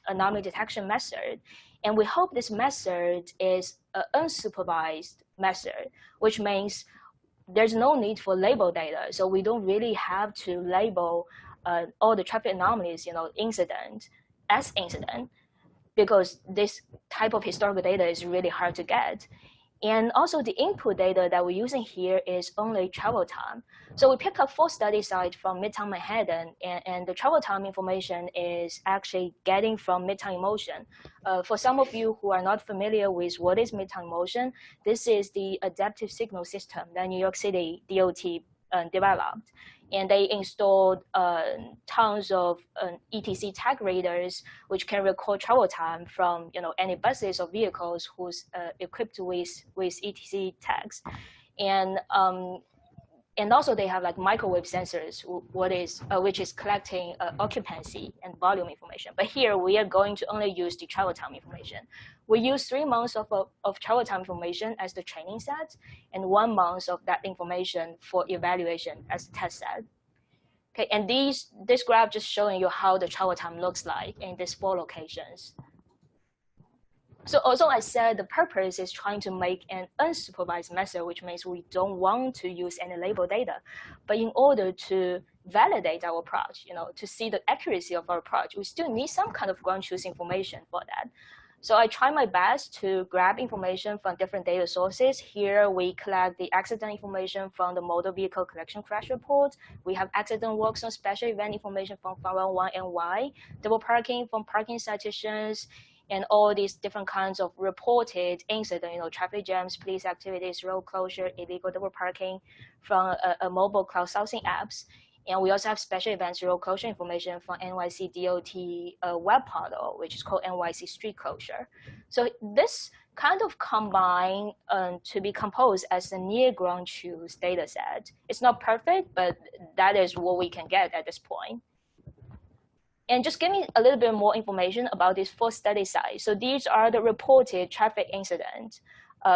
anomaly detection method. And we hope this method is an unsupervised method, which means there's no need for label data. So we don't really have to label all the traffic anomalies, incident as incident, because this type of historical data is really hard to get. And also the input data that we're using here is only travel time. So we pick up 4 study sites from Midtown Manhattan, and the travel time information is actually getting from Midtown Motion. For some of you who are not familiar with what is Midtown Motion, this is the adaptive signal system that New York City DOT developed. And they installed tons of ETC tag readers, which can record travel time from any buses or vehicles who's equipped with ETC tags. And also they have like microwave sensors, which is collecting occupancy and volume information. But here we are going to only use the travel time information. We use 3 months of travel time information as the training set, and 1 month of that information for evaluation as the test set. Okay, and this graph just showing you how the travel time looks like in these 4 locations. So also I said the purpose is trying to make an unsupervised method, which means we don't want to use any label data. But in order to validate our approach, to see the accuracy of our approach, we still need some kind of ground truth information for that. So I try my best to grab information from different data sources. Here we collect the accident information from the motor vehicle collection crash report. We have accident works on special event information from 511 NY, double parking from parking citations, and all these different kinds of reported incidents, traffic jams, police activities, road closure, illegal double parking from a mobile crowdsourcing apps. And we also have special events road closure information from NYC DOT web portal, which is called NYC Street Closure. So this kind of combine to be composed as a near ground truth data set. It's not perfect, but that is what we can get at this point. And just give me a little bit more information about these 4 study sites. So these are the reported traffic incidents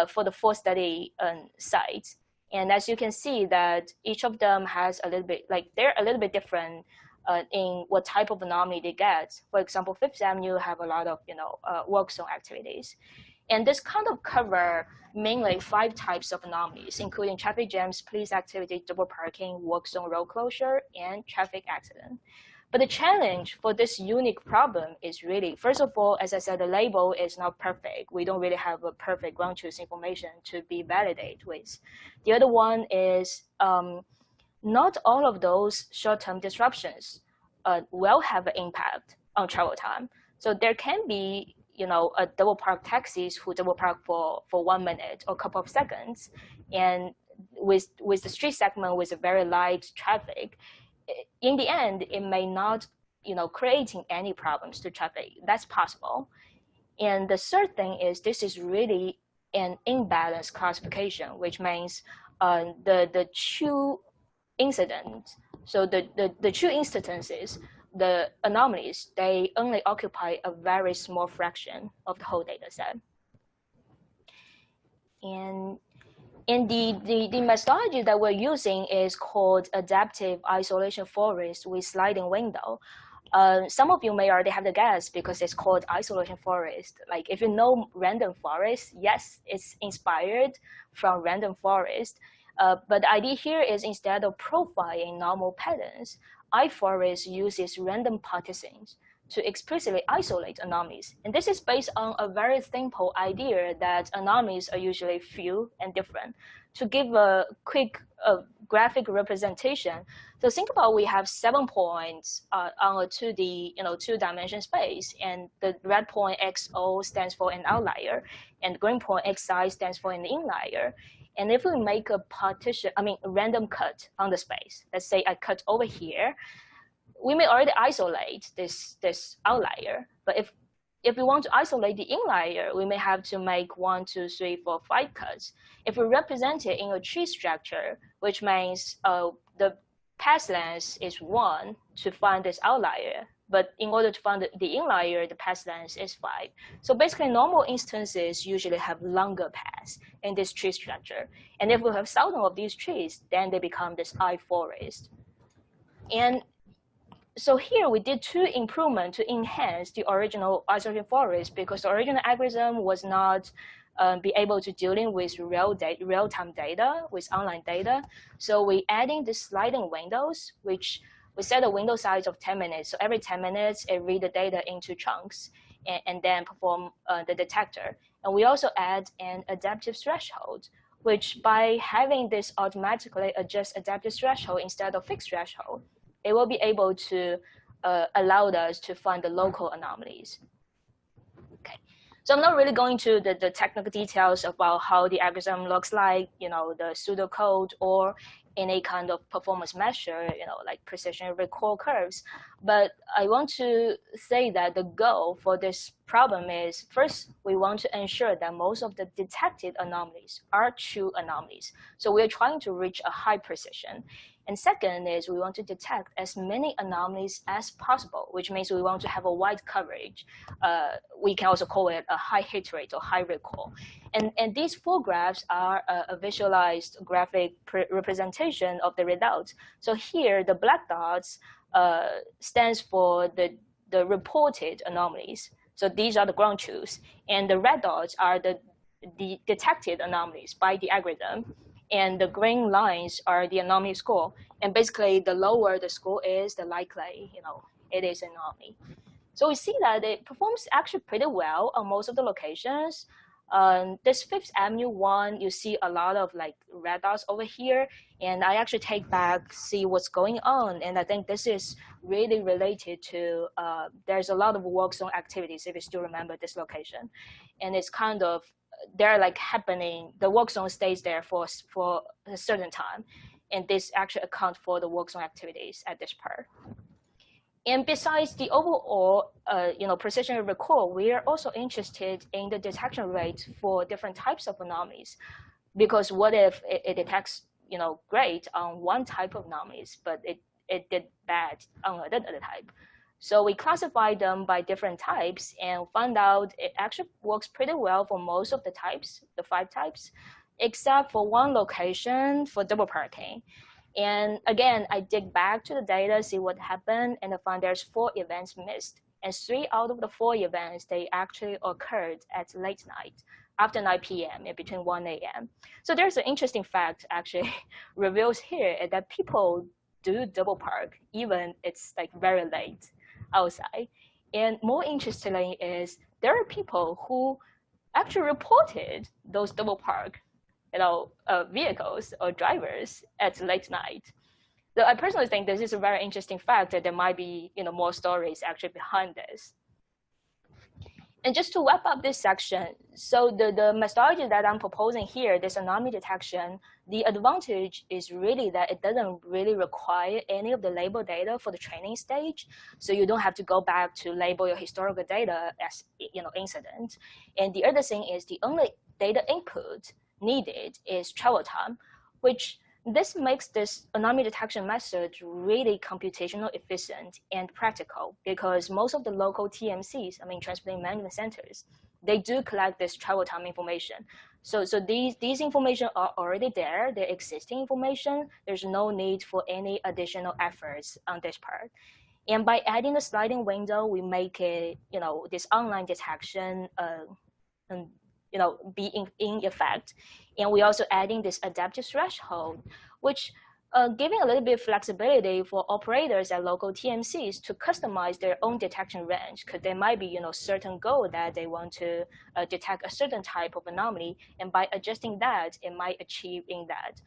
for the 4 study sites. And as you can see that each of them has a little bit, they're a little bit different in what type of anomaly they get. For example, Fifth Avenue have a lot of, work zone activities. And this kind of cover mainly 5 types of anomalies, including traffic jams, police activity, double parking, work zone road closure, and traffic accident. But the challenge for this unique problem is really, first of all, as I said, the label is not perfect. We don't really have a perfect ground truth information to be validated with. The other one is not all of those short-term disruptions will have an impact on travel time. So there can be, a double park taxis who double park for 1 minute or a couple of seconds, and with the street segment with a very light traffic, in the end, it may not, creating any problems to traffic. That's possible. And the third thing is this is really an imbalanced classification, which means the true incident, so the true instances, the anomalies, they only occupy a very small fraction of the whole data set. And the methodology that we're using is called adaptive isolation forest with sliding window. Some of you may already have the guess because it's called isolation forest. Like if you know random forest, yes, it's inspired from random forest. But the idea here is instead of profiling normal patterns, iForests uses random partitions to explicitly isolate anomalies. And this is based on a very simple idea that anomalies are usually few and different. To give a quick graphic representation, so think about we have 7 points on a 2D, 2-dimension space, and the red point XO stands for an outlier, and green point XI stands for an inlier. And if we make a random cut on the space, let's say I cut over here, we may already isolate this outlier, but if we want to isolate the inlier, we may have to make 1, 2, 3, 4, 5 cuts. If we represent it in a tree structure, which means the path length is 1 to find this outlier, but in order to find the inlier, the path length is 5. So basically, normal instances usually have longer paths in this tree structure. And if we have 1,000 of these trees, then they become this iForest. And so here we did 2 improvements to enhance the original isolation forest because the original algorithm was not be able to dealing with real-time data, with online data. So we adding the sliding windows, which we set a window size of 10 minutes. So every 10 minutes, it read the data into chunks and then perform the detector. And we also add an adaptive threshold, which by having this automatically adjust adaptive threshold instead of fixed threshold, it will be able to allow us to find the local anomalies. Okay, so I'm not really going to the technical details about how the algorithm looks like, the pseudocode or any kind of performance measure, like precision recall curves. But I want to say that the goal for this problem is, first, we want to ensure that most of the detected anomalies are true anomalies. So we're trying to reach a high precision. And second is we want to detect as many anomalies as possible, which means we want to have a wide coverage. We can also call it a high hit rate or high recall. And these four graphs are a visualized graphic representation of the results. So here, the black dots stands for the reported anomalies. So these are the ground truths. And the red dots are the detected anomalies by the algorithm. And the green lines are the anomaly score. And basically, the lower the score is, the likely, it is an anomaly. So we see that it performs actually pretty well on most of the locations. This Fifth Avenue one, you see a lot of like red dots over here. And I actually take back, see what's going on. And I think this is really related to, there's a lot of work zone activities, if you still remember this location. And it's kind of, they're like happening, the work zone stays there for a certain time. And this actually accounts for the work zone activities at this part. And besides the overall, precision recall, we are also interested in the detection rate for different types of anomalies. Because what if it detects, great on one type of anomalies, but it did bad on another type? So we classify them by different types and found out it actually works pretty well for most of the types, the 5 types, except for one location for double parking. And again, I dig back to the data, see what happened, and I found there's 4 events missed. And 3 out of the 4 events, they actually occurred at late night, after 9 p.m. and between 1 a.m. So there's an interesting fact actually reveals here that people do double park, even it's like very late outside. And more interestingly is there are people who actually reported those double park vehicles or drivers at late night. So I personally think this is a very interesting fact that there might be more stories actually behind this. And just to wrap up this section, so the methodology that I'm proposing here, this anomaly detection, the advantage is really that it doesn't really require any of the label data for the training stage. So you don't have to go back to label your historical data as incident. And the other thing is the only data input needed is travel time, which this makes this anomaly detection method really computational efficient and practical because most of the local TMCs, transport management centers, they do collect this travel time information. So these information are already there, they're existing information. There's no need for any additional efforts on this part. And by adding the sliding window, we make it, this online detection be in effect. And we also adding this adaptive threshold, which giving a little bit of flexibility for operators at local TMCs to customize their own detection range, because there might be certain goal that they want to detect a certain type of anomaly, and by adjusting that, it might achieve in that.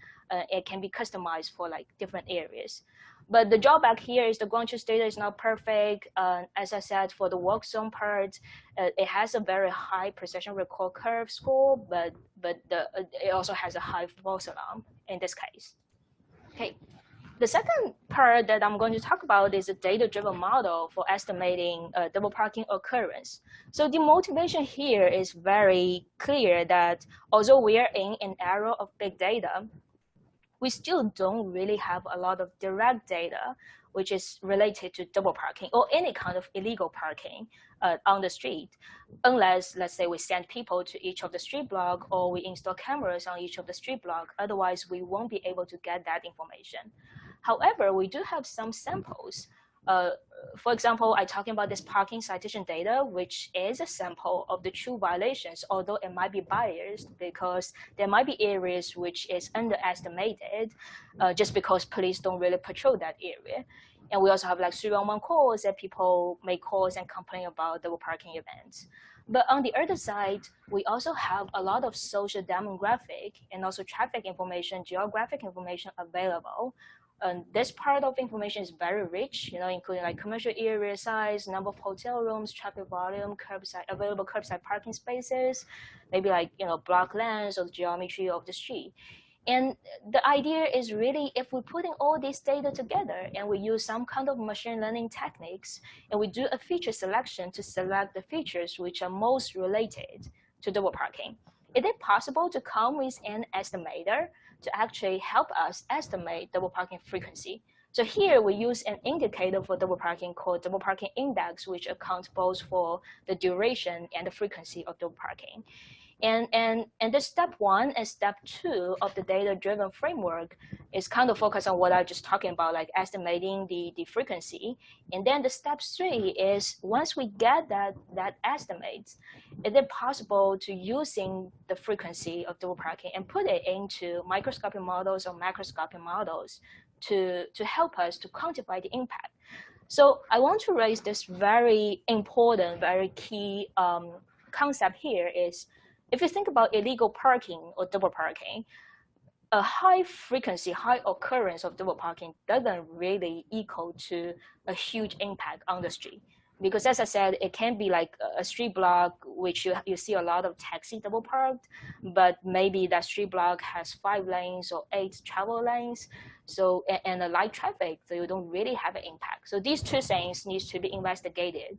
It can be customized for like different areas. But the drawback here is the ground truth data is not perfect. As I said, for the work zone part, it has a very high precision recall curve score, but it also has a high false alarm in this case. Okay, the second part that I'm going to talk about is a data-driven model for estimating double parking occurrence. So the motivation here is very clear that although we are in an era of big data, we still don't really have a lot of direct data which is related to double parking or any kind of illegal parking on the street, unless, let's say, we send people to each of the street block or we install cameras on each of the street block. Otherwise, we won't be able to get that information. However, we do have some samples. For example, I'm talking about this parking citation data, which is a sample of the true violations, although it might be biased because there might be areas which is underestimated just because police don't really patrol that area. And we also have like 311 calls that people make calls and complain about double parking events. But on the other side, we also have a lot of social demographic and also traffic information, geographic information available. This part of information is very rich, including like commercial area size, number of hotel rooms, traffic volume, curbside, available curbside parking spaces, maybe like, block lengths or the geometry of the street. And the idea is really, if we put in all this data together and we use some kind of machine learning techniques, and we do a feature selection to select the features which are most related to double parking, is it possible to come with an estimator to actually help us estimate double parking frequency? So here we use an indicator for double parking called double parking index, which accounts both for the duration and the frequency of double parking. And the step 1 and step 2 of the data-driven framework is kind of focused on what I just talking about, like estimating the frequency. And then the step 3 is, once we get that estimate, is it possible to using the frequency of double parking and put it into microscopic models or macroscopic models to help us to quantify the impact. So I want to raise this very important, very key concept here is, if you think about illegal parking or double parking, a high frequency, high occurrence of double parking doesn't really equal to a huge impact on the street. Because as I said, it can be like a street block, which you see a lot of taxi double parked, but maybe that street block has 5 lanes or 8 travel lanes, so and a light traffic, so you don't really have an impact. So these 2 things need to be investigated.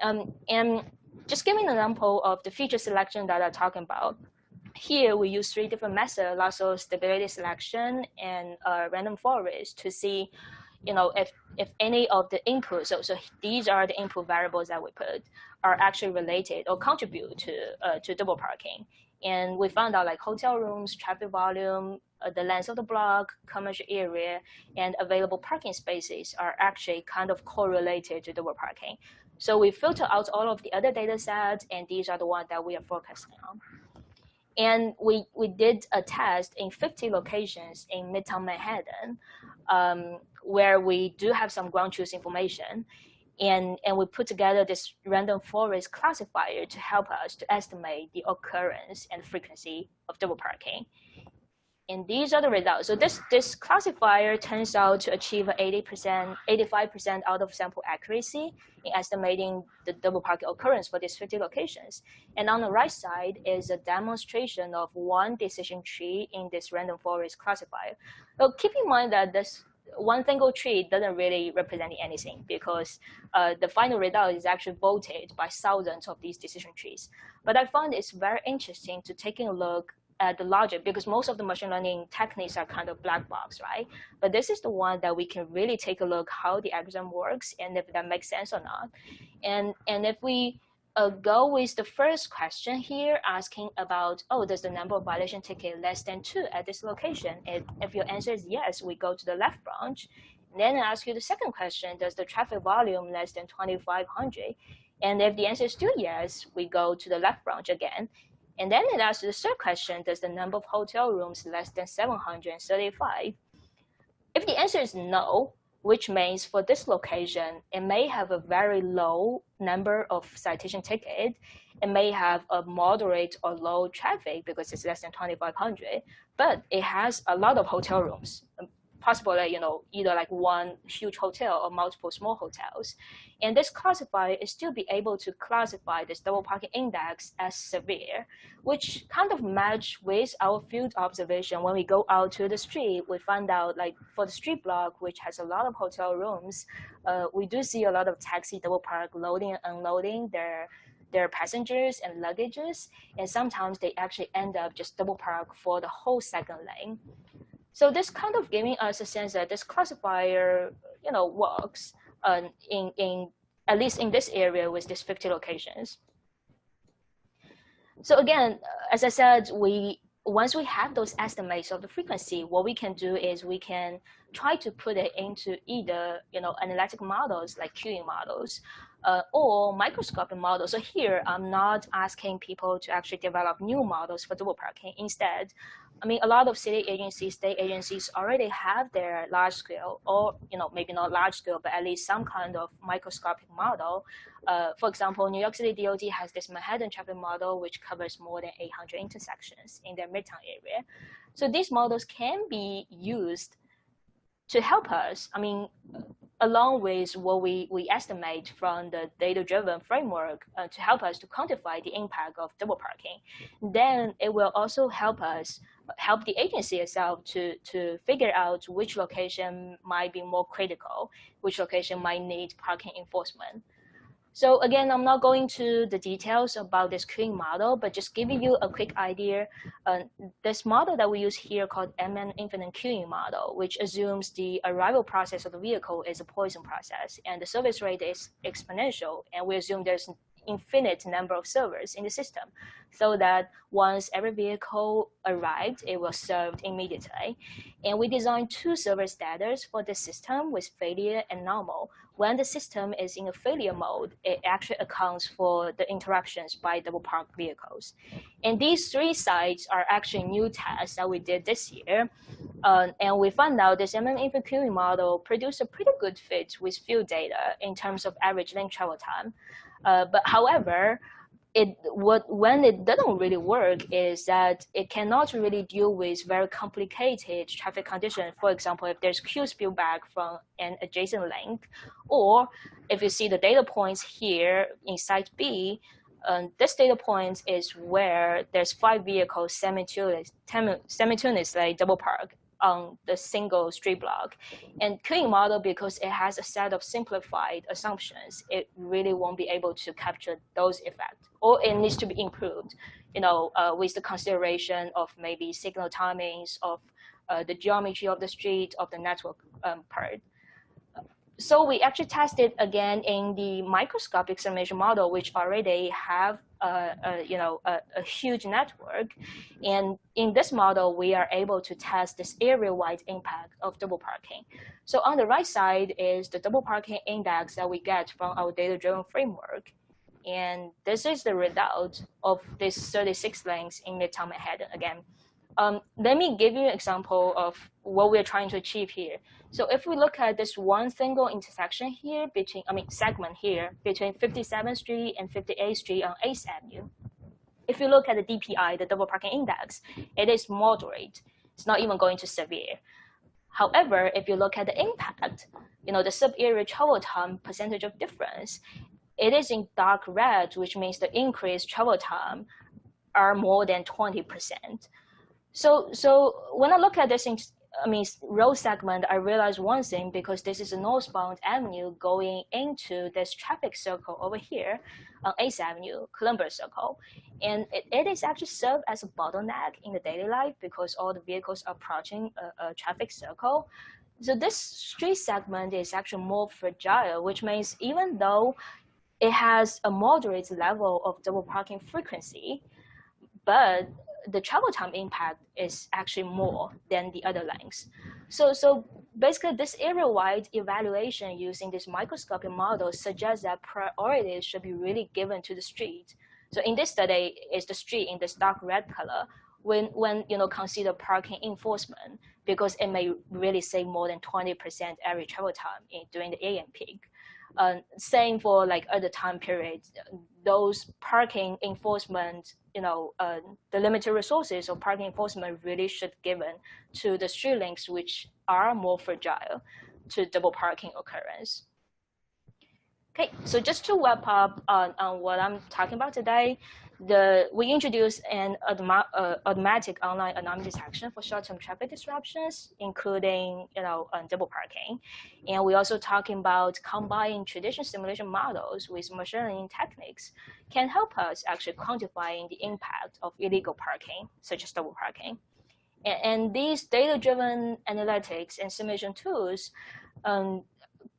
And just giving an example of the feature selection that I'm talking about. Here we use 3 different methods, also stability selection and random forest, to see, if any of the inputs, so these are the input variables that we put, are actually related or contribute to double parking. And we found out like hotel rooms, traffic volume, the length of the block, commercial area, and available parking spaces are actually kind of correlated to double parking. So we filter out all of the other data sets, and these are the ones that we are focusing on. And we did a test in 50 locations in Midtown Manhattan, where we do have some ground truth information. And we put together this random forest classifier to help us to estimate the occurrence and frequency of double parking. And these are the results. So this classifier turns out to achieve 80%, 85% out of sample accuracy in estimating the double parking occurrence for these 50 locations. And on the right side is a demonstration of one decision tree in this random forest classifier. So keep in mind that this one single tree doesn't really represent anything, because the final result is actually voted by thousands of these decision trees. But I found it's very interesting to taking a look at the logic, because most of the machine learning techniques are kind of black box, right? But this is the one that we can really take a look how the algorithm works and if that makes sense or not. And if we go with the first question here, asking about, does the number of violation ticket less than 2 at this location? And if your answer is yes, we go to the left branch. And then I ask you the second question, does the traffic volume less than 2,500? And if the answer is still yes, we go to the left branch again. And then it asks the third question, does the number of hotel rooms less than 735? If the answer is no, which means for this location, it may have a very low number of citation tickets. It may have a moderate or low traffic because it's less than 2,500, but it has a lot of hotel rooms. Possibly, either like one huge hotel or multiple small hotels. And this classifier is still be able to classify this double parking index as severe, which kind of match with our field observation. When we go out to the street, we find out like for the street block, which has a lot of hotel rooms, we do see a lot of taxi double park loading and unloading their passengers and luggages. And sometimes they actually end up just double park for the whole second lane. So this kind of giving us a sense that this classifier, works in at least in this area with these 50 locations. So again, as I said, once we have those estimates of the frequency, what we can do is we can try to put it into either analytic models like queuing models or microscopic models. So here, I'm not asking people to actually develop new models for double parking. Instead, a lot of city agencies, state agencies already have their large scale, or maybe not large scale, but at least some kind of microscopic model. For example, New York City DOT has this Manhattan traffic model, which covers more than 800 intersections in their Midtown area. So these models can be used to help us. along with what we estimate from the data-driven framework to help us to quantify the impact of double parking, then it will also help the agency itself to figure out which location might be more critical, which location might need parking enforcement. So again, I'm not going to the details about this queuing model, but just giving you a quick idea. This model that we use here called MN infinite queuing model, which assumes the arrival process of the vehicle is a Poisson process, and the service rate is exponential, and we assume there's infinite number of servers in the system, so that once every vehicle arrived, it was served immediately. And we designed 2 server status for the system with failure and normal. When the system is in a failure mode, it actually accounts for the interruptions by double parked vehicles. And these 3 sites are actually new tests that we did this year. And we found out this MN infinite queuing model produced a pretty good fit with field data in terms of average link travel time. But however, when it doesn't really work is that it cannot really deal with very complicated traffic conditions. For example, if there's queue spillback from an adjacent link, or if you see the data points here in site B, this data point is where there's 5 vehicles simultaneously double parked on the single street block. And queuing model, because it has a set of simplified assumptions, it really won't be able to capture those effects, or it needs to be improved, with the consideration of maybe signal timings, of the geometry of the street, of the network part. So we actually tested again in the microscopic simulation model, which already have a huge network. And in this model, we are able to test this area-wide impact of double parking. So on the right side is the double parking index that we get from our data-driven framework. And this is the result of these 36 links in Midtown Manhattan again. Let me give you an example of what we're trying to achieve here. So if we look at this one single intersection here segment here between 57th Street and 58th Street on 8th Avenue, if you look at the DPI, the double parking index, it is moderate. It's not even going to severe. However, if you look at the impact, the sub-area travel time percentage of difference, it is in dark red, which means the increased travel time are more than 20%. So when I look at this road segment, I realized one thing, because this is a northbound avenue going into this traffic circle over here on 8th Avenue, Columbus Circle. And it is actually served as a bottleneck in the daily life because all the vehicles are approaching a traffic circle. So this street segment is actually more fragile, which means even though it has a moderate level of double parking frequency, but the travel time impact is actually more than the other lengths. So basically, this area-wide evaluation using this microscopic model suggests that priority should be really given to the street. So in this study, it's the street in this dark red color when consider parking enforcement, because it may really save more than 20% average travel time during the AM peak. Same for other time periods, those parking enforcement, the limited resources of parking enforcement really should be given to the street links which are more fragile to double parking occurrence. Okay, so just to wrap up on what I'm talking about today, we introduced an automatic online anomaly detection for short-term traffic disruptions, including double parking, and we also talking about combining traditional simulation models with machine learning techniques can help us actually quantifying the impact of illegal parking, such as double parking, and these data-driven analytics and simulation tools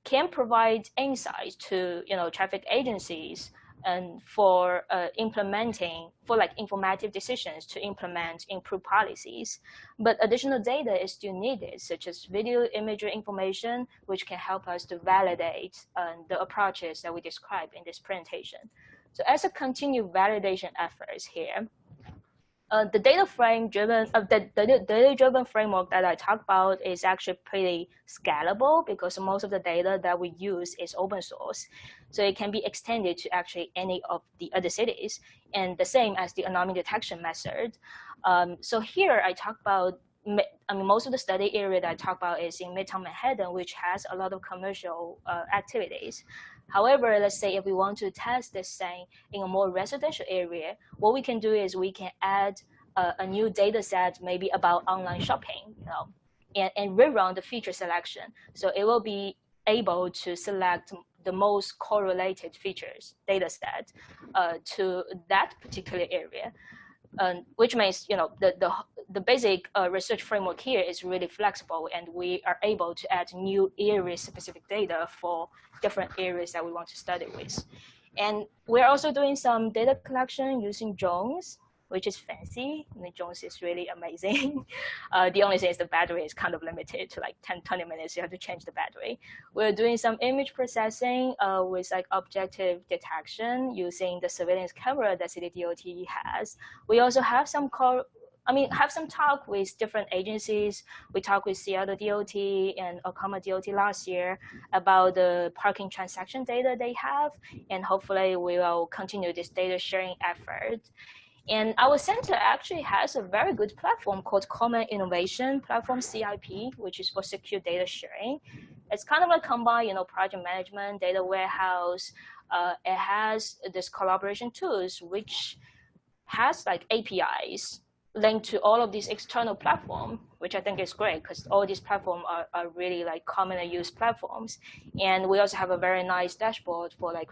can provide insights to traffic agencies and for informative decisions to implement improved policies. But additional data is still needed, such as video imagery information, which can help us to validate the approaches that we described in this presentation. So as a continued validation efforts here, the data-driven framework that I talked about is actually pretty scalable because most of the data that we use is open source. So it can be extended to actually any of the other cities, and the same as the anomaly detection method. So here I talk about I mean, most of the study area that I talk about is in Midtown Manhattan, which has a lot of commercial activities. However, let's say if we want to test this thing in a more residential area, what we can do is we can add a new data set, maybe about online shopping, and rerun the feature selection. So it will be able to select the most correlated features data set to that particular area. Which means, the basic research framework here is really flexible, and we are able to add new area-specific data for different areas that we want to study with. And we're also doing some data collection using drones, which is fancy. I mean, drones is really amazing. The only thing is the battery is kind of limited to like 10, 20 minutes. You have to change the battery. We're doing some image processing with like objective detection using the surveillance camera that CTDOT has. We also have some talk with different agencies. We talked with Seattle DOT and Oklahoma DOT last year about the parking transaction data they have, and hopefully we will continue this data sharing effort. And our center actually has a very good platform called Common Innovation Platform, CIP, which is for secure data sharing. It's kind of like combine, project management, data warehouse. It has this collaboration tools, which has like APIs linked to all of these external platforms, which I think is great because all these platforms are really like commonly used platforms. And we also have a very nice dashboard for like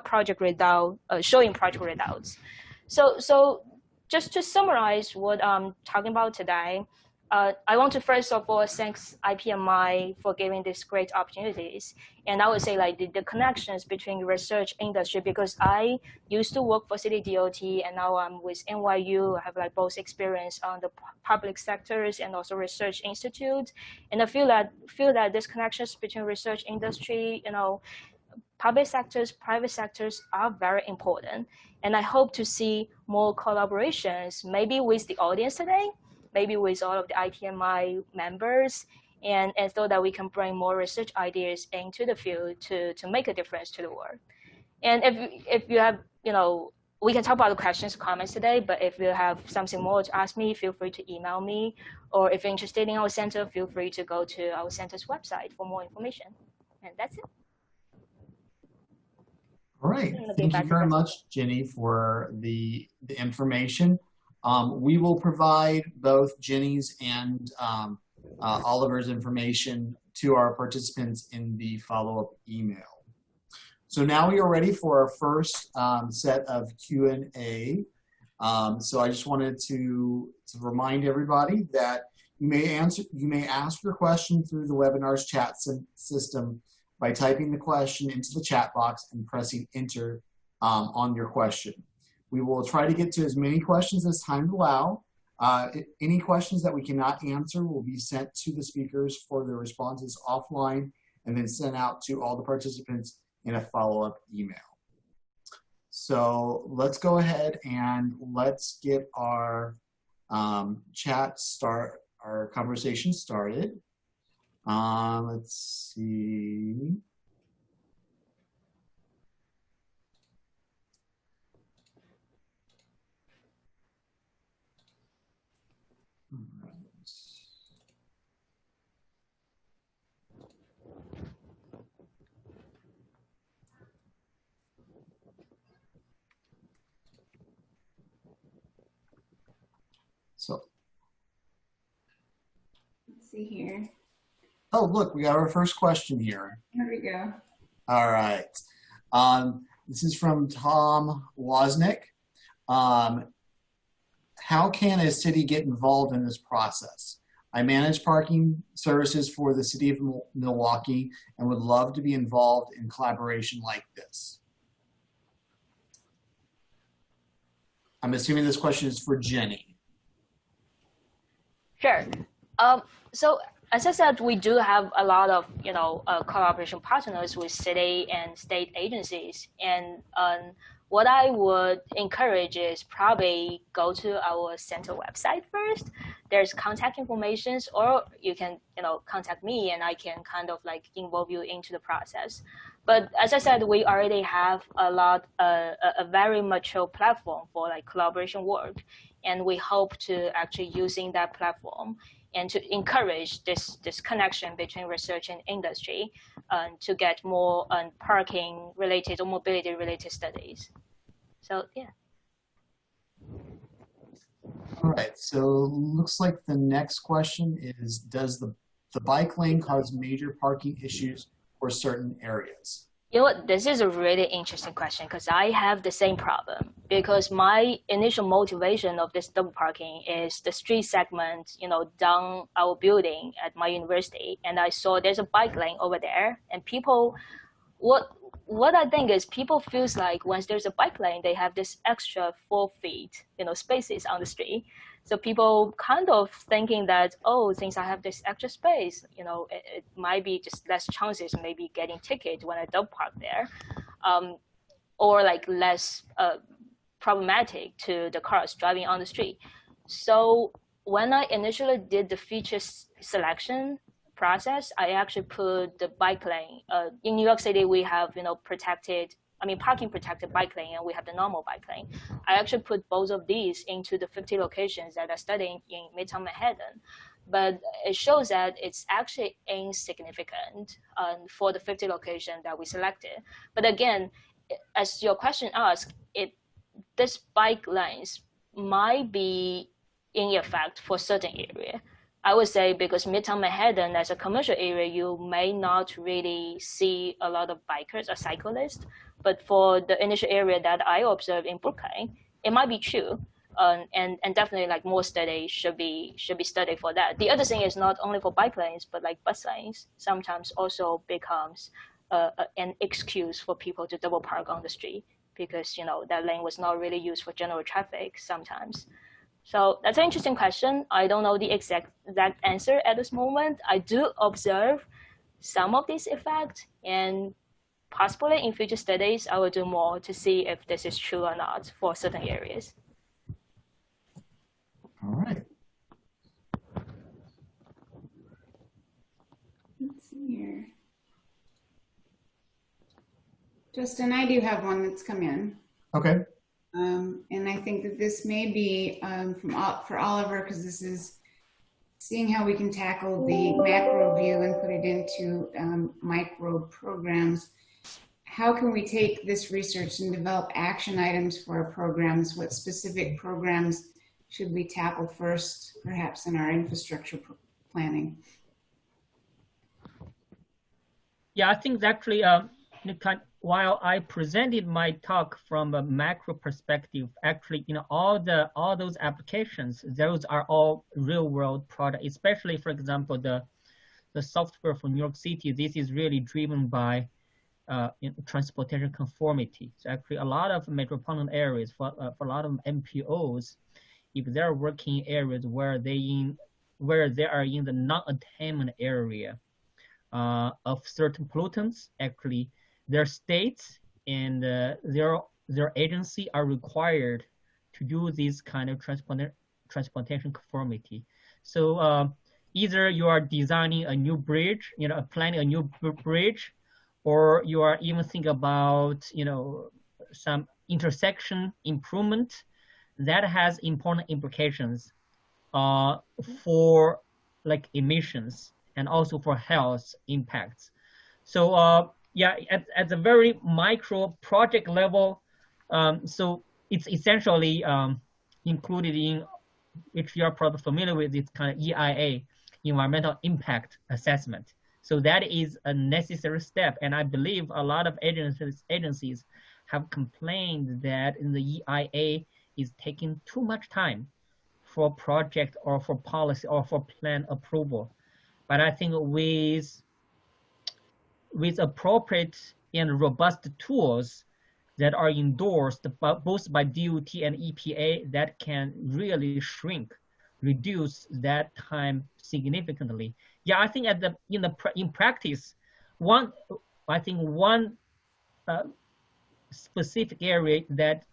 project readout, showing project readouts. So just to summarize what I'm talking about today, I want to first of all thank IPMI for giving these great opportunities. And I would say like the connections between research industry, because I used to work for City DOT and now I'm with NYU. I have like both experience on the public sectors and also research institute. And I feel that these connections between research industry, public sectors, private sectors are very important. And I hope to see more collaborations, maybe with the audience today, maybe with all of the IPMI members, and so that we can bring more research ideas into the field to make a difference to the world. And if you have, we can talk about the questions, comments today, but if you have something more to ask me, feel free to email me. Or if you're interested in our center, feel free to go to our center's website for more information. And that's it. All right, thank you very much, Jenny, for the information. We will provide both Jenny's and Oliver's information to our participants in the follow-up email. So now we are ready for our first set of Q&A. So I just wanted to remind everybody that you may ask your question through the webinar's chat system by typing the question into the chat box and pressing enter on your question. We will try to get to as many questions as time allows. Any questions that we cannot answer will be sent to the speakers for their responses offline and then sent out to all the participants in a follow-up email. So let's go ahead and let's get our our conversation started. Let's see. So Let's see here. Oh, look, we got our first question here. Here we go. All right. This is from Tom Wozniak. How can a city get involved in this process? I manage parking services for the city of Milwaukee and would love to be involved in collaboration like this. I'm assuming this question is for Jenny. Sure. So as I said, we do have a lot of collaboration partners with city and state agencies, and what I would encourage is probably go to our center website first. There's contact information, or you can contact me and I can kind of like involve you into the process. But as I said, we already have a very mature platform for like collaboration work. And we hope to actually using that platform and to encourage this connection between research and industry to get more parking related or mobility related studies. So yeah. All right, so looks like the next question is, does the bike lane cause major parking issues for certain areas? You know what, this is a really interesting question because I have the same problem, because my initial motivation of this double parking is the street segment, you know, down our building at my university. And I saw there's a bike lane over there, and people, what I think is people feels like once there's a bike lane, they have this extra 4 feet, you know, spaces on the street. So people kind of thinking that, oh, since I have this extra space, you know, it might be just less chances maybe getting ticket when I double park there, or like less problematic to the cars driving on the street. So when I initially did the feature selection process, I actually put the bike lane. In New York City, we have, you know, parking protected bike lane, and we have the normal bike lane. I actually put both of these into the 50 locations that are studying in Midtown Manhattan. But it shows that it's actually insignificant for the 50 location that we selected. But again, as your question asked, this bike lanes might be in effect for certain area. I would say because Midtown Manhattan as a commercial area, you may not really see a lot of bikers or cyclists. But for the initial area that I observed in Brooklyn, it might be true. And definitely like more studies should be studied for that. The other thing is not only for bike lanes, but like bus lanes sometimes also becomes an excuse for people to double park on the street because, you know, that lane was not really used for general traffic sometimes. So that's an interesting question. I don't know the exact answer at this moment. I do observe some of these effects, and possibly in future studies, I will do more to see if this is true or not for certain areas. All right. Let's see here. Justin, I do have one that's come in. Okay. And I think that this may be for Oliver, because this is seeing how we can tackle the macro view and put it into micro programs. How can we take this research and develop action items for our programs? What specific programs should we tackle first, perhaps in our infrastructure planning? Yeah, I think actually, while I presented my talk from a macro perspective, actually, you know, all those applications, those are all real world products. Especially, for example, the software for New York City. This is really driven by transportation conformity. So actually, a lot of metropolitan areas, for a lot of MPOs, if they're working in areas where they are in the non-attainment area of certain pollutants, actually, their states and their agency are required to do this kind of transportation conformity. So either you are designing a new bridge, you know, planning a new bridge, or you are even thinking about, you know, some intersection improvement that has important implications for like emissions and also for health impacts. So yeah, at the very micro project level, so it's essentially included in, if you are probably familiar with this kind of EIA, environmental impact assessment. So that is a necessary step, and I believe a lot of agencies have complained that in the EIA is taking too much time for project or for policy or for plan approval. But I think with appropriate and robust tools that are endorsed both by DOT and EPA, that can really reduce that time significantly. Yeah, I think in practice, one specific area that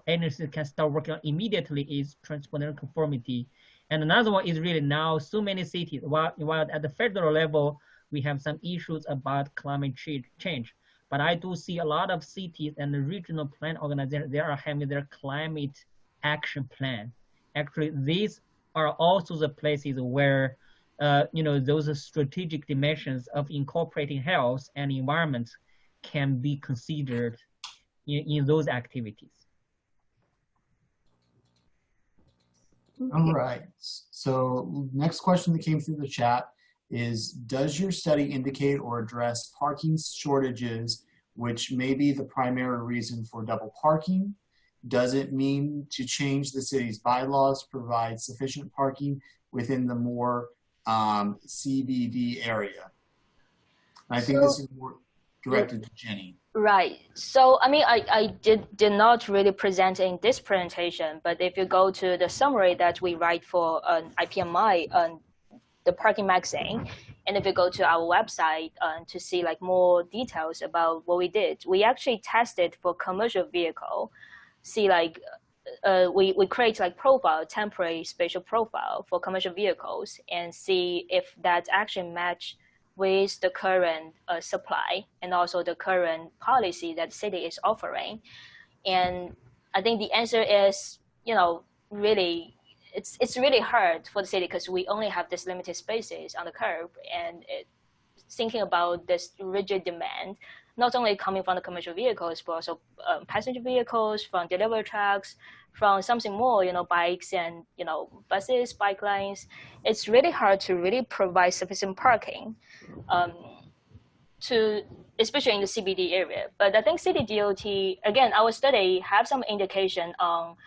agencies can start working on immediately is transportation conformity, and another one is really now so many cities. While at the federal level we have some issues about climate change, but I do see a lot of cities and the regional plan organizations, they are having their climate action plan, actually these are also the places where those strategic dimensions of incorporating health and environment can be considered in those activities. All right. So next question that came through the chat is, does your study indicate or address parking shortages, which may be the primary reason for double parking? Does it mean to change the city's bylaws to provide sufficient parking within the more CBD area? And I think this is more directed to Jenny. Right. So, I mean, I did not really present in this presentation, but if you go to the summary that we write for IPMI, the parking magazine, and if you go to our website to see like more details about what we did, we actually tested for commercial vehicle, see like we create like profile, temporary spatial profile for commercial vehicles and see if that actually match with the current supply and also the current policy that the city is offering. And I think the answer is, really, it's really hard for the city because we only have this limited spaces on the curb, and thinking about this rigid demand, not only coming from the commercial vehicles, but also passenger vehicles, from delivery trucks, from something more, bikes and, buses, bike lanes. It's really hard to really provide sufficient parking especially in the CBD area. But I think City DOT, again, our study have some indication on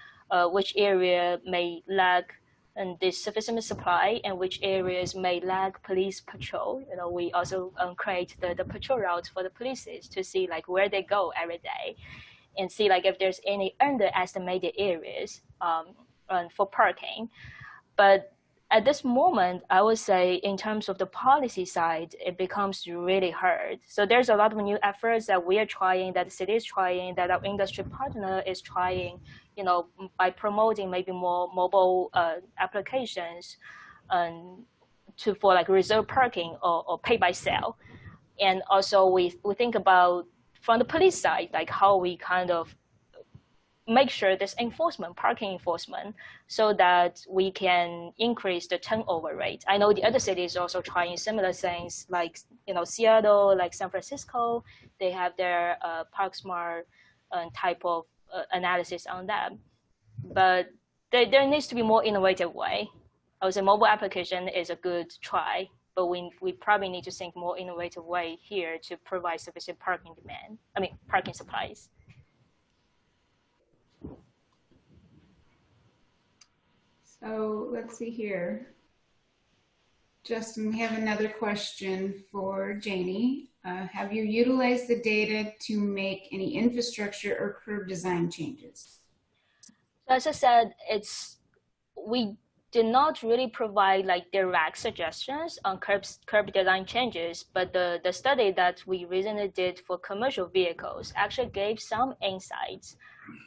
which area may lack this sufficient supply and which areas may lack police patrol. We also create the patrol routes for the police to see like where they go every day and see like if there's any underestimated areas for parking. But at this moment, I would say in terms of the policy side, it becomes really hard. So there's a lot of new efforts that we are trying, that the city is trying, that our industry partner is trying, by promoting maybe more mobile applications for like reserve parking or pay by sale. And also we think about from the police side, like how we kind of make sure this parking enforcement, so that we can increase the turnover rate. I know the other cities also trying similar things, like Seattle, like San Francisco, they have their Park Smart type of analysis on that. But there needs to be more innovative way. I would say mobile application is a good try, but we probably need to think more innovative way here to provide sufficient parking supplies. So let's see here. Justin, we have another question for Janie. Have you utilized the data to make any infrastructure or curb design changes? So as I said, we did not really provide like direct suggestions on curb design changes, but the study that we recently did for commercial vehicles actually gave some insights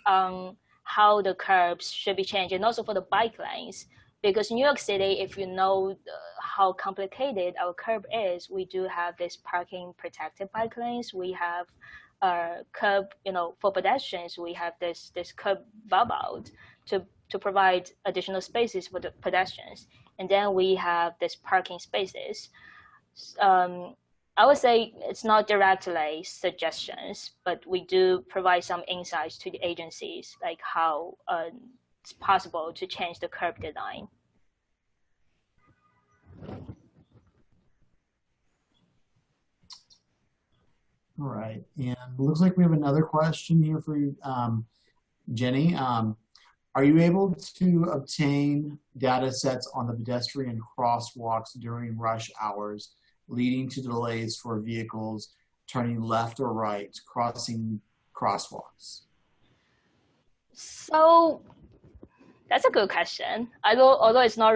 on how the curbs should be changed, and also for the bike lanes. Because New York City, if you know how complicated our curb is, we do have this parking protected bike lanes. We have curb, for pedestrians, we have this curb bubble to provide additional spaces for the pedestrians. And then we have this parking spaces. I would say it's not directly suggestions, but we do provide some insights to the agencies, like how it's possible to change the curb design. All right, and it looks like we have another question here for you, Jenny. Are you able to obtain data sets on the pedestrian crosswalks during rush hours, leading to delays for vehicles turning left or right, crossing crosswalks? So that's a good question. Although it's not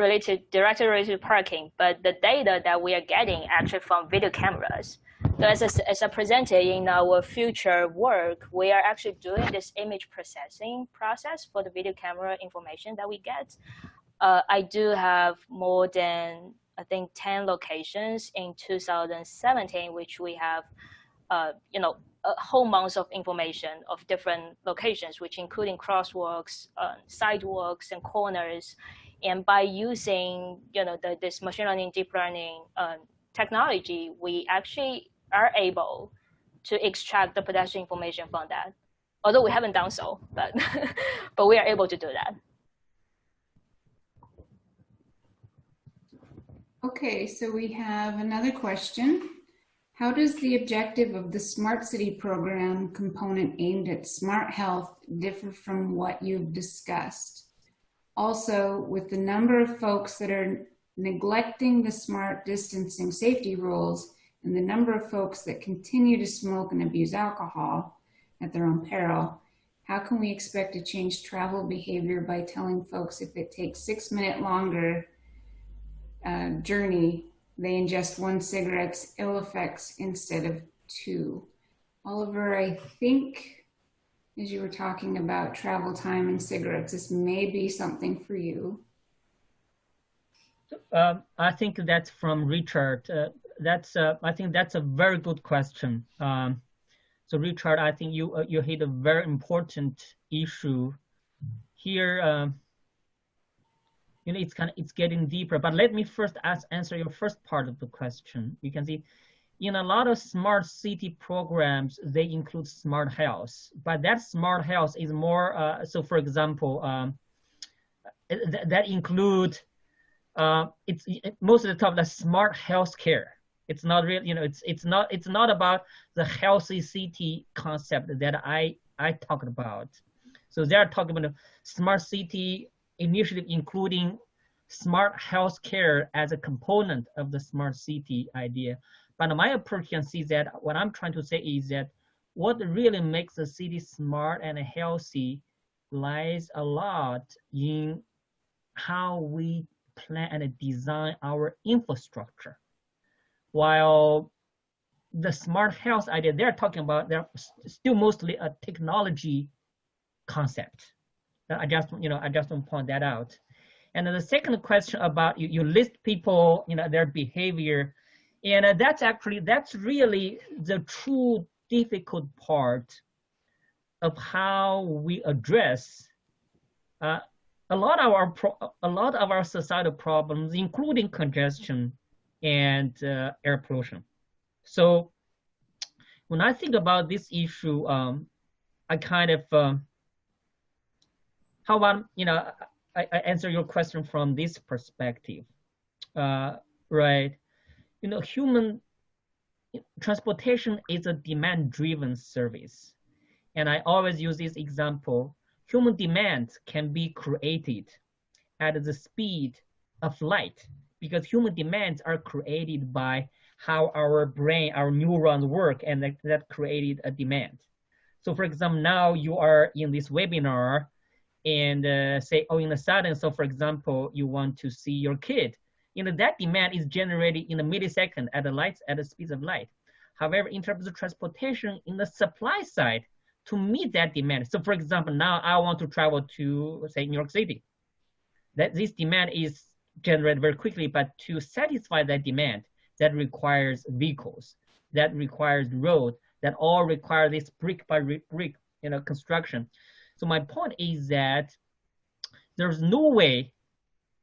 directly related to parking, but the data that we are getting actually from video cameras. So as I presented in our future work, we are actually doing this image processing process for the video camera information that we get. I do have more than, I think, 10 locations in 2017, which we have, a whole month of information of different locations, which including crosswalks, sidewalks, and corners. And by using this machine learning, deep learning technology, we actually are able to extract the pedestrian information from that. Although we haven't done so, but but we are able to do that. Okay, so we have another question. How does the objective of the Smart City program component aimed at smart health differ from what you've discussed? Also, with the number of folks that are neglecting the smart distancing safety rules and the number of folks that continue to smoke and abuse alcohol at their own peril, how can we expect to change travel behavior by telling folks if it takes 6 minutes longer journey, they ingest 1 cigarette's ill effects instead of 2? Oliver, I think as you were talking about travel time and cigarettes, this may be something for you. I think that's from Richard. I think that's a very good question. So Richard, I think you hit a very important issue here. It's getting deeper, but let me first answer your first part of the question. You can see in a lot of smart city programs, they include smart health, but that smart health is more, so for example, that include, it's most of the time the smart healthcare. It's not really, it's not about the healthy city concept that I talked about. So they're talking about a smart city initiative, including smart healthcare as a component of the smart city idea. But my approach can see that what I'm trying to say is that what really makes the city smart and healthy lies a lot in how we plan and design our infrastructure. While the smart health idea they're talking about, they're still mostly a technology concept. I just want to point that out. And then the second question about you list people, their behavior, and that's really the true difficult part of how we address a lot of our societal problems, including congestion and air pollution. So when I think about this issue, I kind of how about, I answer your question from this perspective, right? Human transportation is a demand-driven service. And I always use this example. Human demand can be created at the speed of light because human demands are created by how our brain, our neurons work, and that created a demand. So for example, now you are in this webinar, and say, in a sudden, so for example, you want to see your kid, that demand is generated in a millisecond at the speed of light. However, in terms of transportation, in the supply side, to meet that demand. So for example, now I want to travel to, say, New York City. This demand is generated very quickly, but to satisfy that demand, that requires vehicles, that requires road, that all require this brick by brick, construction. So my point is that there's no way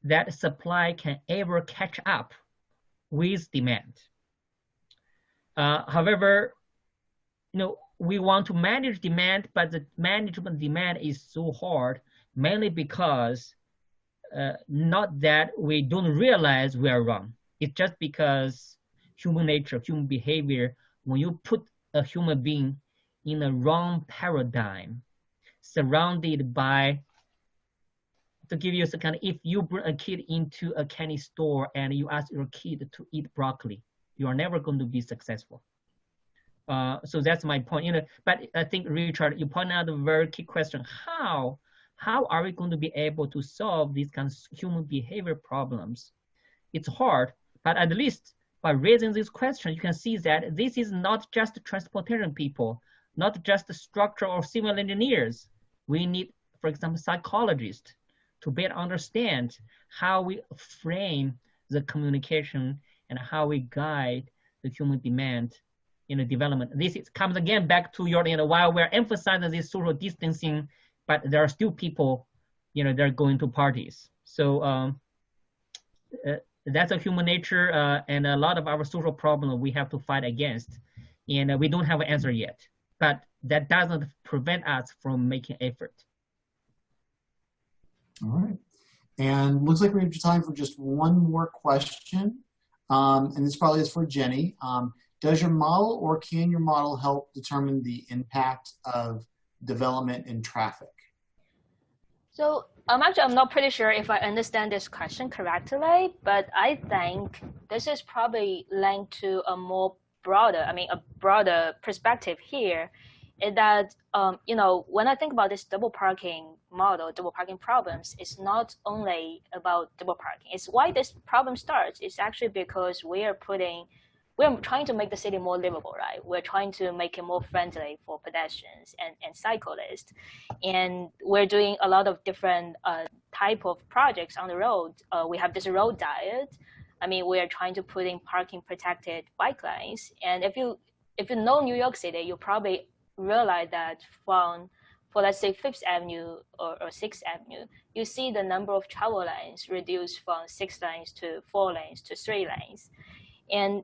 that supply can ever catch up with demand. However, we want to manage demand, but the management demand is so hard, mainly because not that we don't realize we are wrong. It's just because human nature, human behavior, when you put a human being in a wrong paradigm, surrounded by, to give you a second, if you bring a kid into a candy store and you ask your kid to eat broccoli, you are never going to be successful. So that's my point. But I think, Richard, you point out a very key question. How are we going to be able to solve these kinds of human behavior problems? It's hard, but at least by raising this question, you can see that this is not just transportation people, not just structural or civil engineers. We need, for example, psychologists to better understand how we frame the communication and how we guide the human demand development. This comes again back to your, while we're emphasizing this social distancing, but there are still people, they're going to parties. So that's a human nature, and a lot of our social problems we have to fight against, and we don't have an answer yet. But that doesn't prevent us from making effort. All right, and looks like we have time for just one more question, and this probably is for Jenny. Does your model, or can your model help determine the impact of development in traffic? So actually, I'm not pretty sure if I understand this question correctly, but I think this is probably linked to a broader perspective here, is that, when I think about this double parking model, double parking problems, it's not only about double parking. It's why this problem starts. It's actually because we're trying to make the city more livable, right? We're trying to make it more friendly for pedestrians and cyclists. And we're doing a lot of different type of projects on the road. We have this road diet. We're trying to put in parking protected bike lanes. And if you know New York City, you probably realize that for let's say 5th Avenue or 6th Avenue, you see the number of travel lanes reduced from 6 lanes to 4 lanes to 3 lanes. And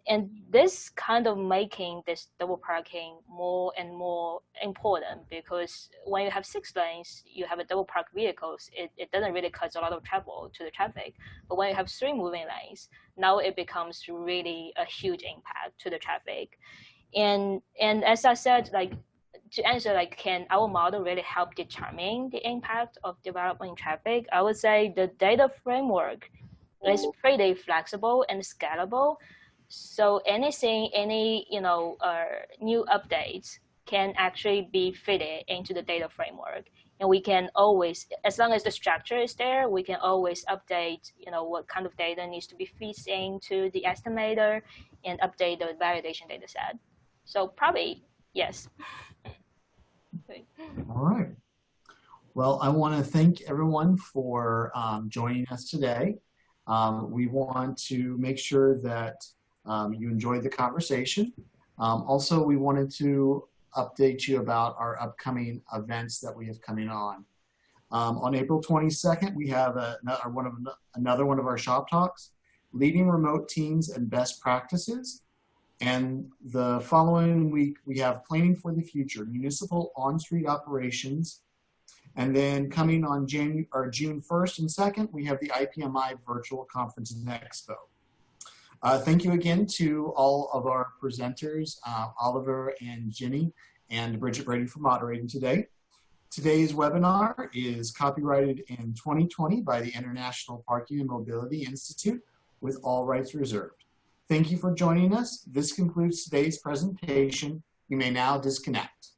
this kind of making this double parking more and more important, because when you have 6 lanes, you have a double park vehicles, it doesn't really cause a lot of trouble to the traffic. But when you have 3 moving lanes, now it becomes really a huge impact to the traffic. And as I said, to answer, can our model really help determine the impact of development in traffic? I would say the data framework is pretty flexible and scalable. So any new updates can actually be fitted into the data framework. And we can always, as long as the structure is there, we can always update, what kind of data needs to be fed into the estimator and update the validation data set. So probably, yes. All right. Well, I want to thank everyone for joining us today. We want to make sure that you enjoyed the conversation. Also, we wanted to update you about our upcoming events that we have coming on. On April 22nd, we have another one of our shop talks, Leading Remote Teams and Best Practices. And the following week, we have Planning for the Future, Municipal On-Street Operations. And then coming on June 1st and 2nd, we have the IPMI Virtual Conference and Expo. Thank you again to all of our presenters, Oliver and Jenny and Bridget Brady for moderating today. Today's webinar is copyrighted in 2020 by the International Parking and Mobility Institute with all rights reserved. Thank you for joining us. This concludes today's presentation. You may now disconnect.